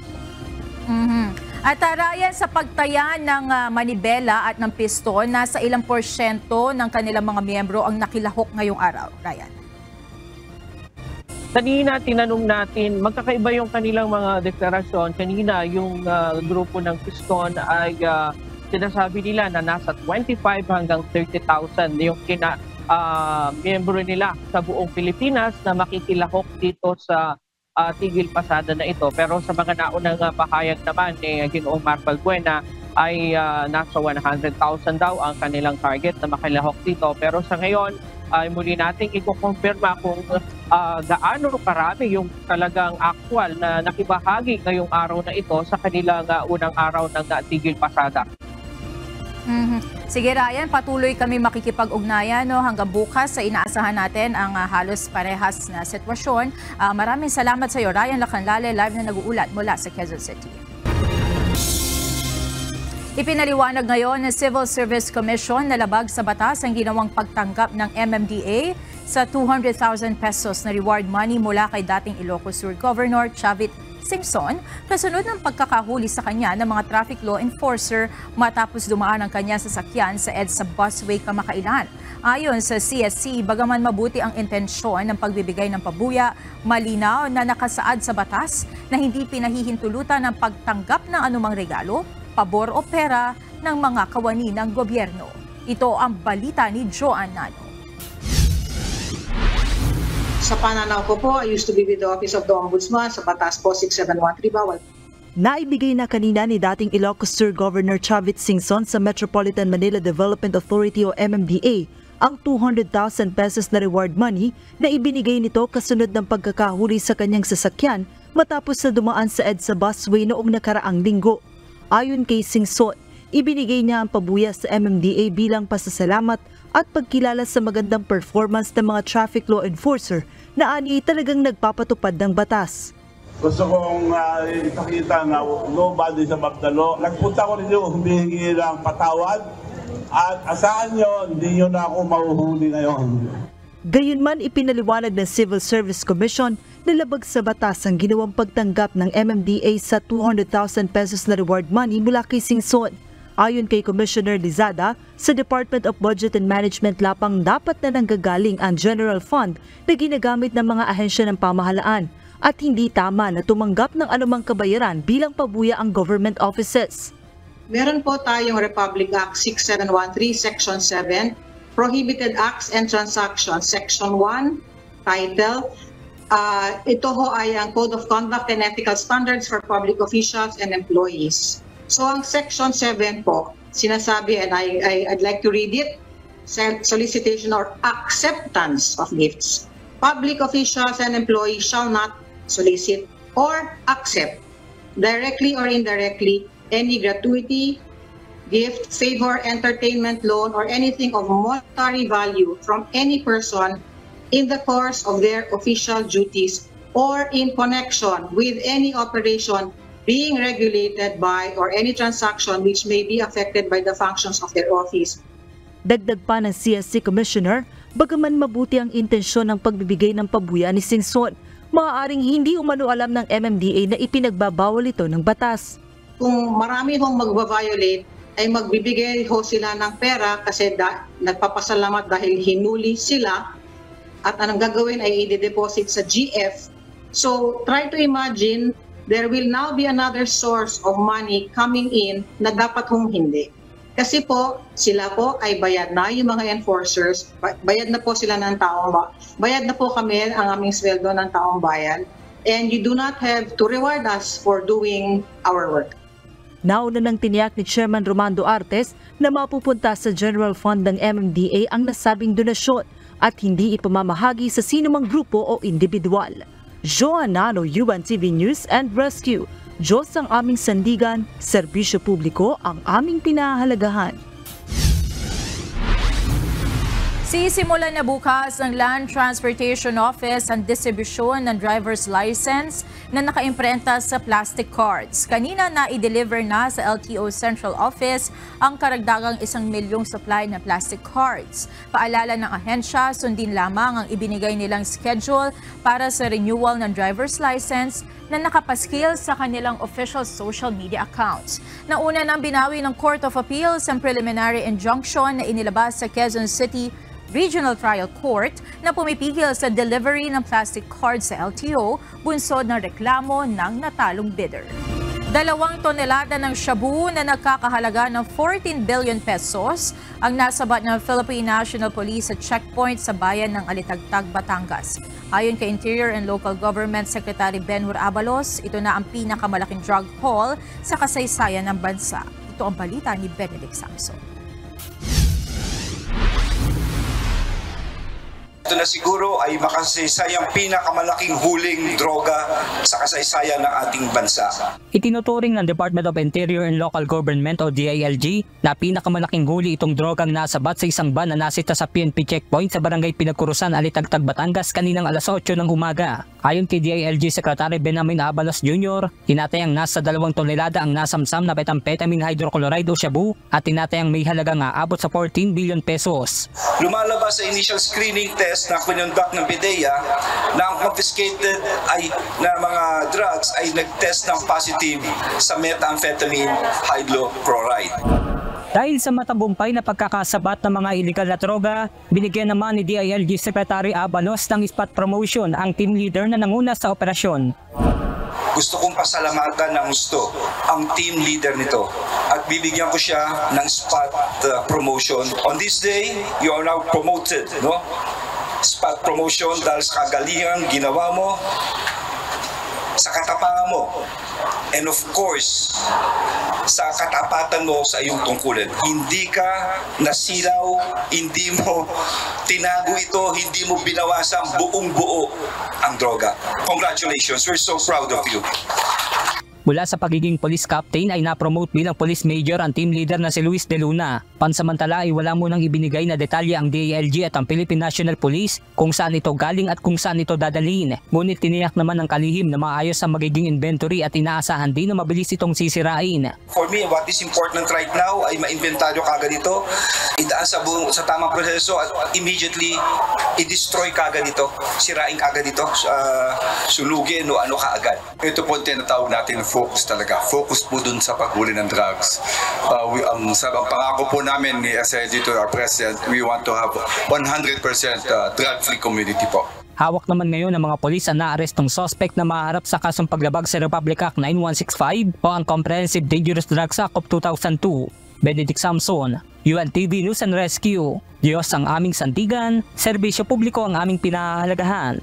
At Ryan, sa pagtaya ng manibela at ng piston, nasa ilang porsyento ng kanilang mga miyembro ang nakilahok ngayong araw, Ryan? Kanina tinanong natin, magkakaiba yung kanilang mga deklarasyon. Kanina yung grupo ng piston ay sinasabi nila na nasa 25 hanggang 30,000 yung miyembro nila sa buong Pilipinas na makikilahok dito sa tigil pasada na ito. Pero sa mga naunang pahayag naman ni Ginoong Mark Balbuena ay nasa 100,000 daw ang kanilang target na makilahok dito. Pero sa ngayon ay muli nating ikukumpirma kung gaano karami yung talagang actual na nakibahagi ngayong araw na ito sa kanilang unang araw ng tigil pasada. Sige Ryan, patuloy kami makikipag-ugnayan hanggang bukas sa inaasahan natin ang halos parehas na sitwasyon. Maraming salamat sa iyo Ryan Lacanlale, live na nag-uulat mula sa Quezon City. Ipinaliwanag ngayon ng Civil Service Commission na labag sa batas ang ginawang pagtanggap ng MMDA sa 200,000 pesos na reward money mula kay dating Ilocos Sur Governor Chavit Singson kasunod ng pagkakahuli sa kanya ng mga traffic law enforcer matapos dumaan ang kanya sasakyan sa EDSA busway kamakailan. Ayon sa CSC, bagaman mabuti ang intensyon ng pagbibigay ng pabuya, malinaw na nakasaad sa batas na hindi pinahihintulutan ng pagtanggap ng anumang regalo, pabor o pera ng mga kawani ng gobyerno. Ito ang balita ni Joanne Nano. Sa pananaw ko po, I used to be with the Office of the Ombudsman. Sa batas po 6713 bawal. Naibigay na kanina ni dating Ilocos Sur Governor Chavit Singson sa Metropolitan Manila Development Authority o MMDA ang 200,000 pesos na reward money na ibinigay nito kasunod ng pagkakahuli sa kanyang sasakyan matapos na dumaan sa EDSA busway noong nakaraang linggo. Ayon kay Singson, ibinigay niya ang pabuya sa MMDA bilang pasasalamat at pagkilala sa magandang performance ng mga traffic law enforcer na ani talagang nagpapatupad ng batas. Gusto kong ipakita na nobody sa Magdalo. Nagpunta ko rin yung humihingi ng patawad at asahan nyo, hindi nyo na ako mahuhuli ngayon. Gayunman, ipinaliwanag ng Civil Service Commission na labag sa batas ang ginawang pagtanggap ng MMDA sa 200,000 pesos na reward money mula kay Singson. Ayon kay Commissioner Lizada, sa Department of Budget and Management lapang dapat na nanggagaling ang General Fund na ginagamit ng mga ahensya ng pamahalaan at hindi tama na tumanggap ng anumang kabayaran bilang pabuya ang government offices. Meron po tayong Republic Act 6713, Section 7, Prohibited Acts and Transactions, Section 1, title. Ito ho ay ang Code of Conduct and Ethical Standards for Public Officials and Employees. So ang Section 7 po, sinasabi, and I'd like to read it, solicitation or acceptance of gifts. Public officials and employees shall not solicit or accept, directly or indirectly, any gratuity, gift, favor, entertainment, loan, or anything of monetary value from any person in the course of their official duties or in connection with any operation being regulated by or any transaction which may be affected by the functions of their office. Dagdag pa ng CSC Commissioner, bagaman mabuti ang intensyon ng pagbibigay ng pabuya ni Singson, maaaring hindi umano alam ng MMDA na ipinagbabawal ito ng batas. Kung marami hong magbabiolate, ay magbibigay ho sila ng pera kasi nagpapasalamat dahil hinuli sila at anong gagawin ay i-deposit sa GF. So try to imagine there will now be another source of money coming in na dapat hong hindi. Kasi po, sila po ay bayad na, yung mga enforcers, bayad na po sila ng taong bayan. Bayad na po kami ang aming sweldo ng taong bayan. And you do not have to reward us for doing our work. Nauna nang tiniyak ni Chairman Romando Artes na mapupunta sa General Fund ng MMDA ang nasabing donasyon at hindi ipamamahagi sa sinumang grupo o individual. Joanano, UNTV News and Rescue. Diyos ang aming sandigan, serbisyo publiko ang aming pinahahalagahan. Sisimulan na bukas ang Land Transportation Office ang distribusyon ng driver's license na nakaimprenta sa plastic cards. Kanina na i-deliver na sa LTO Central Office ang karagdagang 1 milyong supply ng plastic cards. Paalala ng ahensya, sundin lamang ang ibinigay nilang schedule para sa renewal ng driver's license na nakapaskil sa kanilang official social media accounts. Nauna nang binawi ng Court of Appeals ang preliminary injunction na inilabas sa Quezon City Regional Trial Court na pumipigil sa delivery ng plastic cards sa LTO bunsod ng reklamo ng natalong bidder. 2 tonelada ng shabu na nagkakahalaga ng 14 billion pesos ang nasabat ng Philippine National Police sa checkpoint sa bayan ng Alitagtag, Batangas. Ayon kay Interior and Local Government Secretary Benhur Abalos, ito na ang pinakamalaking drug haul sa kasaysayan ng bansa. Ito ang balita ni Benedict Samson. Ito na siguro ay makasaysayang pinakamalaking huling droga sa kasaysayan ng ating bansa. Itinuturing ng Department of Interior and Local Government o DILG na pinakamalaking huli itong drogang nasabat sa isang van na nasita sa PNP checkpoint sa barangay Pinagkurusan, Alitagtag, Batangas kaninang alas 8 ng umaga. Ayon kay DILG Secretary Benjamin Abalos Jr., tinatayang nasa 2 tonelada ang nasamsam na methamphetamine hydrochloride o shabu at tinatayang may halaga nga abot sa 14 billion pesos. Lumalabas sa initial screening test na kinonduct ng PIDEA na ang confiscated ay na mga drugs ay nag-test ng positive sa methamphetamine hydrochloride. Dahil sa matagumpay na pagkakasabat ng mga illegal na droga, binigyan naman ni DILG Secretary Abalos ng spot promotion ang team leader na nanguna sa operasyon. Gusto kong pasalamatan ng gusto ang team leader nito at bibigyan ko siya ng spot promotion. On this day, you are now promoted, no? Spot promotion dahil sa kagalingan ginawa mo, sa katapangan mo, and of course, sa katapatan mo sa iyong tungkulin. Hindi ka nasilaw, hindi mo tinago ito, hindi mo binawasan buong buo ang droga. Congratulations, we're so proud of you. Mula sa pagiging police captain ay na-promote bilang police major ang team leader na si Luis De Luna. Pansamantala ay wala munang ibinigay na detalye ang DILG at ang Philippine National Police kung saan ito galing at kung saan ito dadalhin. Ngunit tiniyak naman ng kalihim na maayos ang magiging inventory at inaasahan din na mabilis itong sisirain. For me, what is important right now ay ma-inventaryo kagad ito, idaan sa tamang proseso at immediately i-destroy kagad ito, sirain kagad ito, sunugin o ano kaagad. Ito po ang tinatawag natin focus talaga. Focus po dun sa paghuli ng drugs. Ang pangako po namin ni SID to our President, we want to have 100% drug-free community po. Hawak naman ngayon ng mga polis ang naarestong suspect na maharap sa kasong paglabag sa Republic Act 9165 o ang Comprehensive Dangerous Drugs Act of 2002. Benedict Samson, UNTV News and Rescue. Diyos ang aming sandigan, serbisyo publiko ang aming pinahahalagahan.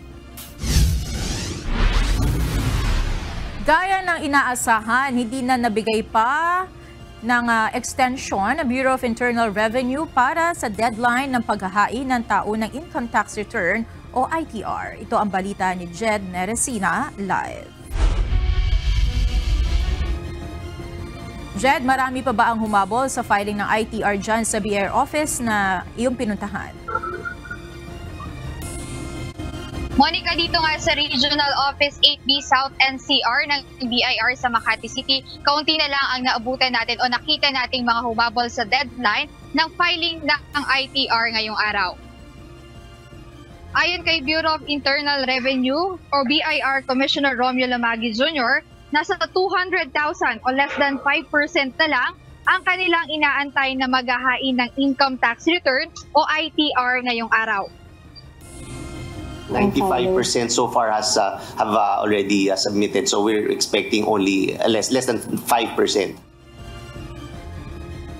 Gaya ng inaasahan, hindi na nabigay pa ng extension ng Bureau of Internal Revenue para sa deadline ng paghahain ng taunang income tax return o ITR. Ito ang balita ni Jed Neresina live. Jed, marami pa ba ang humabol sa filing ng ITR dyan sa BIR office na iyong pinuntahan? Monica, dito nga sa Regional Office 8B South NCR ng BIR sa Makati City, kaunti na lang ang naabutan natin o nakita nating mga humabol sa deadline ng filing ng ITR ngayong araw. Ayon kay Bureau of Internal Revenue o BIR Commissioner Romeo Lamagi Jr., nasa 200,000 o less than 5% na lang ang kanilang inaantay na maghahain ng income tax return o ITR ngayong araw. 95% so far have already submitted, so we're expecting only less than 5%.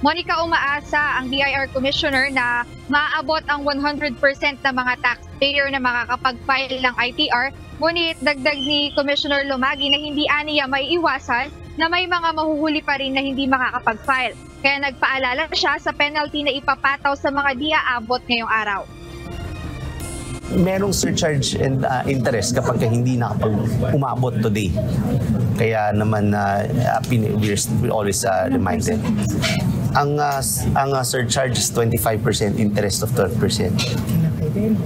Monica, umaasa ang BIR Commissioner na maaabot ang 100% na mga taxpayer na makakapag-file ng ITR, ngunit dagdag ni Commissioner Lumagi na hindi aniya maiiwasan na may mga mahuhuli pa rin na hindi makakapag-file. Kaya nagpaalala siya sa penalty na ipapataw sa mga di aabot ngayong araw. Merong surcharge and interest kapag hindi umabot today. Kaya naman we always reminded. Ang surcharge is 25%, interest of 12%.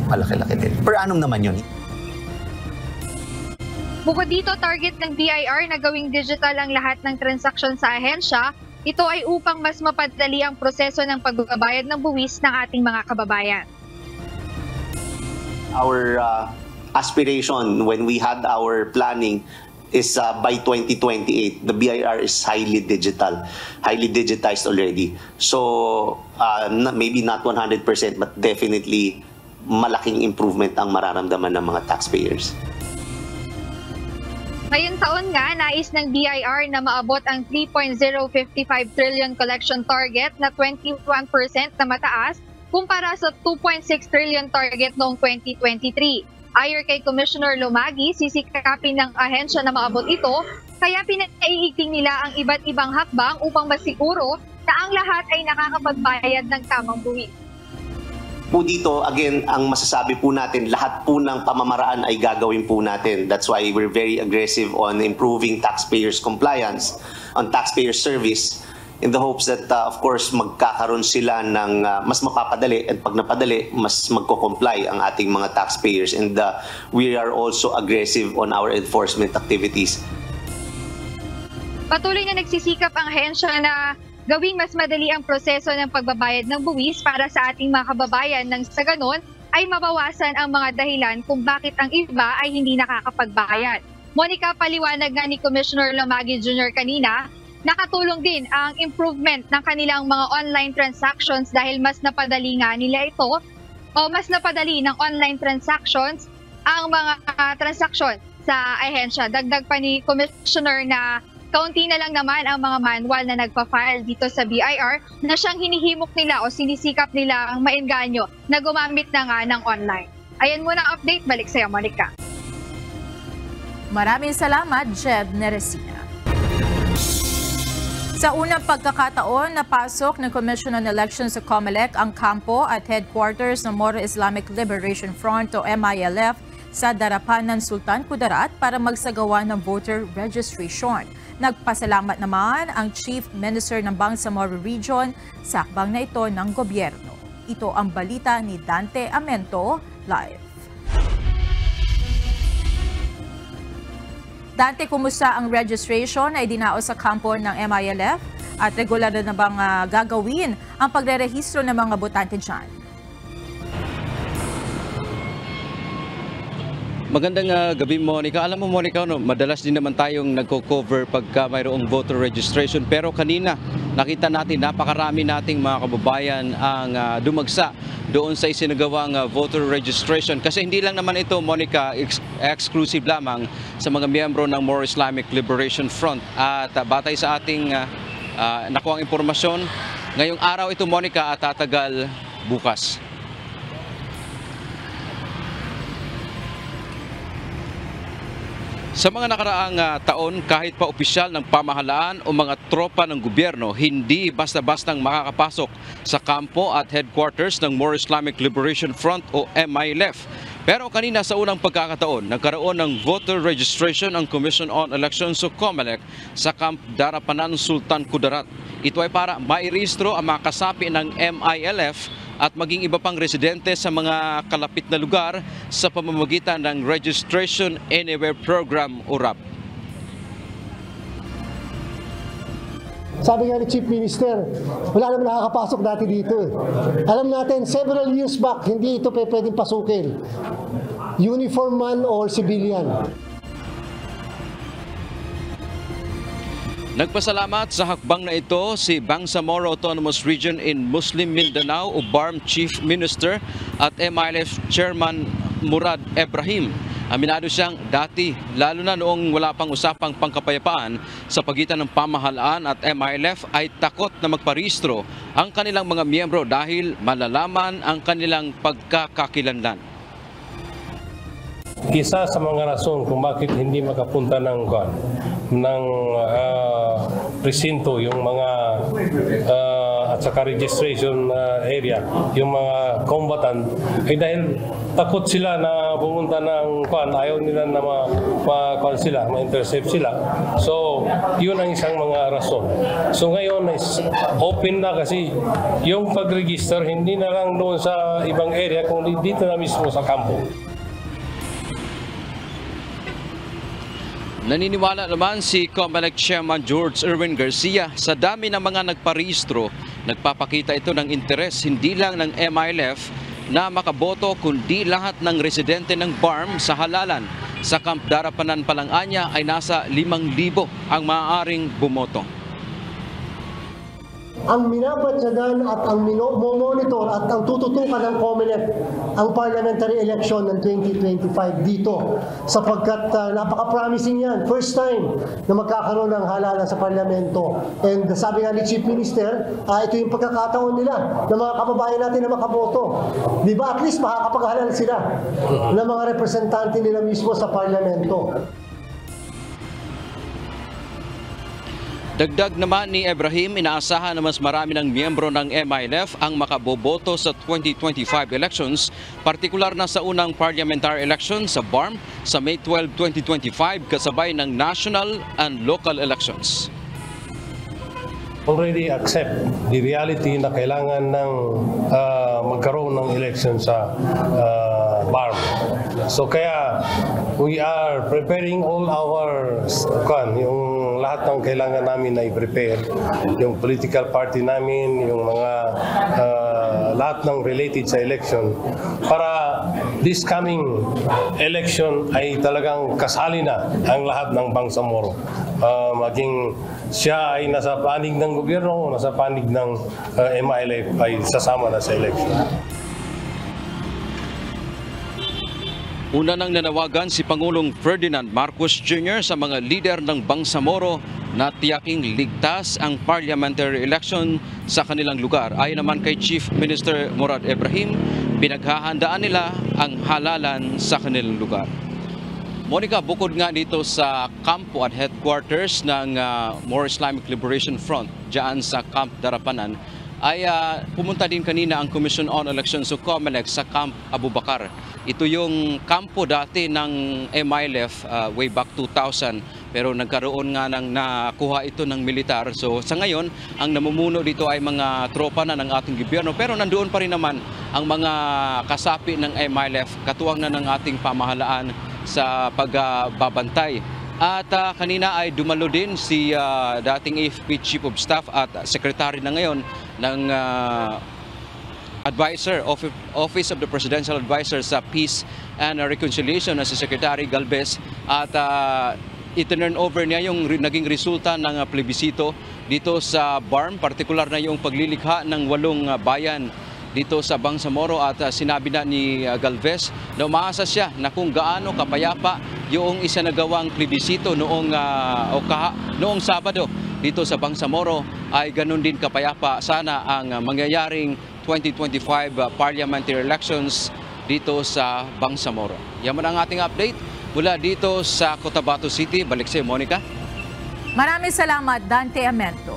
Malaki-laki din. Per annum naman yun. Bukod dito, target ng BIR na gawing digital ang lahat ng transaksyon sa ahensya. Ito ay upang mas mapadali ang proseso ng pagbabayad ng buwis ng ating mga kababayan. Our aspiration when we had our planning is by 2028, the BIR is highly digitized already. So maybe not 100%, but definitely malaking improvement ang mararamdaman ng mga taxpayers. Ngayong taon nga, nais ng BIR na maabot ang 3.055 trillion collection target na 21% na mataas kumpara sa 2.6 trillion target noong 2023. Ayon kay Commissioner Lumagi, sisikapin ng ahensya na maabot ito, kaya pinaiigting nila ang iba't ibang hakbang upang masiguro na ang lahat ay nakakapagbayad ng tamang buwis. Po dito, again, ang masasabi po natin, lahat po ng pamamaraan ay gagawin po natin. That's why we're very aggressive on improving taxpayers' compliance, on taxpayer service, in the hopes that, of course, magkakaroon sila ng mas mapapadali, at pag napadali, mas magko-comply ang ating mga taxpayers. And we are also aggressive on our enforcement activities. Patuloy na nagsisikap ang ahensya na gawing mas madali ang proseso ng pagbabayad ng buwis para sa ating mga kababayan nang sa ganon ay mabawasan ang mga dahilan kung bakit ang iba ay hindi nakakapagbayad. Monica, paliwanag nga ni Commissioner Lumagi Jr. kanina, nakatulong din ang improvement ng kanilang mga online transactions dahil mas napadali nga nila ito o mas napadali ng online transactions ang mga transaksyon sa ahensya. Dagdag pa ni Commissioner na kaunti na lang naman ang mga manual na nagpa-file dito sa BIR na siyang hinihimok nila o sinisikap nila ang maengganyo na gumamit na nga ng online. Ayan muna ang update. Balik sa'yo, Monica. Maraming salamat, Jed Neresina. Sa unang pagkakataon, napasok ng Commission on Elections sa COMELEC ang kampo at headquarters ng Moro Islamic Liberation Front o MILF sa Darapanan, Sultan Kudarat para magsagawa ng voter registration. Nagpasalamat naman ang Chief Minister ng Bangsamoro Region sa hakbang na ito ng gobyerno. Ito ang balita ni Dante Amento, live. Dante, kumusta ang registration ay dinao sa kampo ng MILF at regular na bang gagawin ang pagrerehistro ng mga botante dyan? Magandang gabi, Monica. Alam mo, Monica, madalas din naman tayong nagko-cover pagka mayroong voter registration. Pero kanina, nakita natin napakarami nating mga kababayan ang dumagsa doon sa isinagawang voter registration. Kasi hindi lang naman ito, Monica, exclusive lamang sa mga miyembro ng Moro Islamic Liberation Front. At batay sa ating nakuhang impormasyon, ngayong araw ito, Monica, at tatagal bukas. Sa mga nakaraang taon, kahit pa opisyal ng pamahalaan o mga tropa ng gobyerno, hindi basta-bastang makakapasok sa kampo at headquarters ng Moro Islamic Liberation Front o MILF. Pero kanina sa unang pagkakataon, nagkaroon ng voter registration ang Commission on Elections o COMELEC sa Camp Darapanan, Sultan Kudarat. Ito ay para mairehistro ang mga kasapi ng MILF at maging iba pang residente sa mga kalapit na lugar sa pamamagitan ng Registration Anywhere Program o RAP. Sabi nga ni Chief Minister, wala naman nakakapasok dati dito eh. Alam natin, several years back, hindi ito pwedeng pasukin. Uniform man or civilian. Nagpasalamat sa hakbang na ito si Bangsamoro Autonomous Region in Muslim Mindanao o BARM Chief Minister at MILF Chairman Murad Ibrahim. Aminado siyang dati, lalo na noong wala pang usapang pangkapayapaan sa pagitan ng pamahalaan at MILF ay takot na magparehistro ang kanilang mga miyembro dahil malalaman ang kanilang pagkakakilanlan. Isa sa mga rason kung bakit hindi makapunta ng presinto yung mga at saka registration area, yung mga combatant, ay dahil takot sila na pumunta ng ayaw nila na ma-intercept sila. So, yun ang isang mga rason. So ngayon, open na kasi yung pag-register, hindi na lang doon sa ibang area, kundi dito na mismo sa kampo. Naniniwala naman si COMELEC Chairman George Erwin Garcia sa dami ng mga nagparehistro, nagpapakita ito ng interes hindi lang ng MILF na makaboto kundi lahat ng residente ng BARM sa halalan. Sa Camp Darapanan Palanganya ay nasa 5,000 ang maaaring bumoto. Ang minabatyagan at ang monitor at ang tututukan ng COMELEC ang parliamentary election ng 2025 dito sapagkat napaka-promising yan. First time na magkakaroon ng halalan sa parlamento. And sabi nga ni Chief Minister, ito yung pagkakataon nila ng mga kababayan natin na makaboto. Di ba? At least makakapaghalal sila ng mga representante nila mismo sa parlamento. Dagdag naman ni Ibrahim, inaasahan na mas marami ng miyembro ng MILF ang makaboboto sa 2025 elections, partikular na sa unang parliamentary election sa BARM sa May 12, 2025 kasabay ng national and local elections. Already accept the reality na kailangan ng magkaroon ng election sa BARM. So kaya we are preparing all our yung lahat ng kailangan namin na i-prepare, yung political party namin, yung mga lahat ng related sa election para this coming election ay talagang kasali na ang lahat ng Bangsamoro. Maging siya ay nasa panig ng gobyerno o nasa panig ng MILF ay sasama na sa election. Una nang nanawagan si Pangulong Ferdinand Marcos Jr. sa mga lider ng Bangsamoro na tiyaking ligtas ang parliamentary election sa kanilang lugar. Ayon naman kay Chief Minister Murad Ibrahim, pinaghahandaan nila ang halalan sa kanilang lugar. Monica, bukod nga dito sa kampo at headquarters ng More Islamic Liberation Front dyan sa Camp Darapanan, ay pumunta din kanina ang Commission on Elections o COMELEC sa Camp Abu Bakar. Ito yung kampo dati ng MILF way back 2000 pero nagkaroon nga ng nakuha ito ng militar. So sa ngayon, ang namumuno dito ay mga tropa na ng ating gobyerno pero nandoon pa rin naman ang mga kasapi ng MILF, katuwang na ng ating pamahalaan sa pagbabantay. At kanina ay dumalo din si dating AFP Chief of Staff at Secretary na ngayon ng Advisor, Office of the Presidential Advisor sa Peace and Reconciliation na si Secretary Galvez at i-turn over niya yung naging resulta ng plebisito dito sa BARM, partikular na yung paglilikha ng 8 bayan dito sa Bangsamoro at sinabi na ni Galvez na umaasa siya na kung gaano kapayapa yung isinagawang plebisito noong Sabado dito sa Bangsamoro ay ganun din kapayapa sana ang mangyayaring 2025 parliamentary elections dito sa Bangsamoro. Yan ang ating update mula dito sa Cotabato City. Balik sa Monica. Maraming salamat, Dante Amento.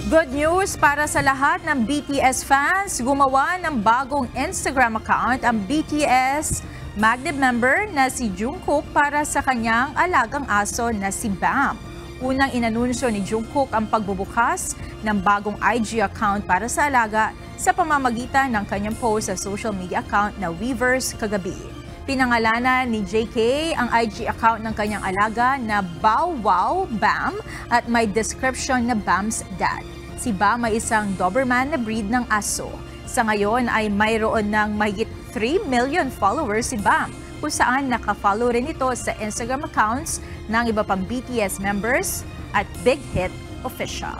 Good news para sa lahat ng BTS fans. Gumawa ng bagong Instagram account ang BTS Magnet member na si Jungkook para sa kanyang alagang aso na si Bam. Unang inanunsyo ni Jungkook ang pagbubukas ng bagong IG account para sa alaga sa pamamagitan ng kanyang post sa social media account na Weverse kagabi. Pinangalanan ni JK ang IG account ng kanyang alaga na Bow Wow Bam at may description na Bam's dad. Si Bam ay isang Doberman na breed ng aso. Sa ngayon ay mayroon ng mahigit 3 million followers si Bam, kung saan nakafollow rin ito sa Instagram accounts ng iba pang BTS members at Big Hit Official.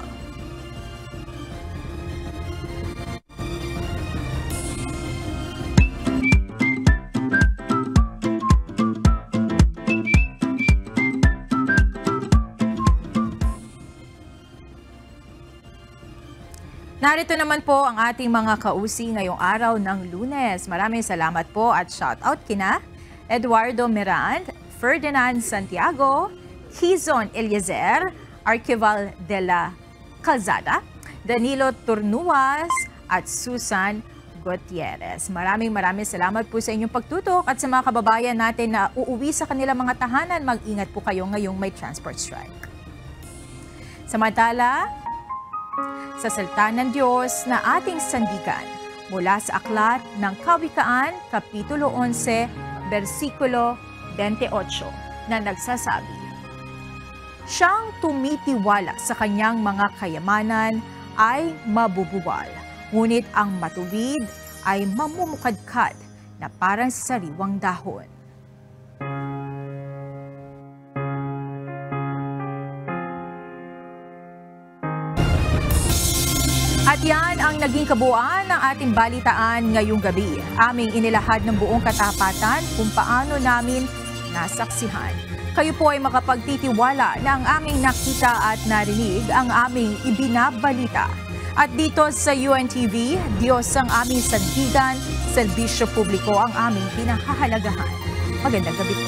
Narito naman po ang ating mga kausi ngayong araw ng Lunes. Maraming salamat po at shoutout kina Eduardo Mirand, Ferdinand Santiago, Kizon Eliezer, Archival de la Calzada, Danilo Turnuas at Susan Gutierrez. Maraming salamat po sa inyong pagtutok at sa mga kababayan natin na uuwi sa kanilang mga tahanan, mag-ingat po kayo ngayong may transport strike. Samantala, sa salita ng Diyos na ating sandigan mula sa aklat ng Kawikaan, Kapitulo 11, versikulo 28 na nagsasabi, "Siyang tumitiwala sa kanyang mga kayamanan ay mabubuwal, ngunit ang matuwid ay mamumukadkad na parang sariwang dahon." At yan ang naging kabuuan ng ating balitaan ngayong gabi. Aming inilahad ng buong katapatan kung paano namin nasaksihan. Kayo po ay makapagtitiwala na ang aming nakita at narinig ang aming ibinabalita. At dito sa UNTV, Diyos ang aming sandigan, serbisyo publiko ang aming pinahahalagahan. Magandang gabi po.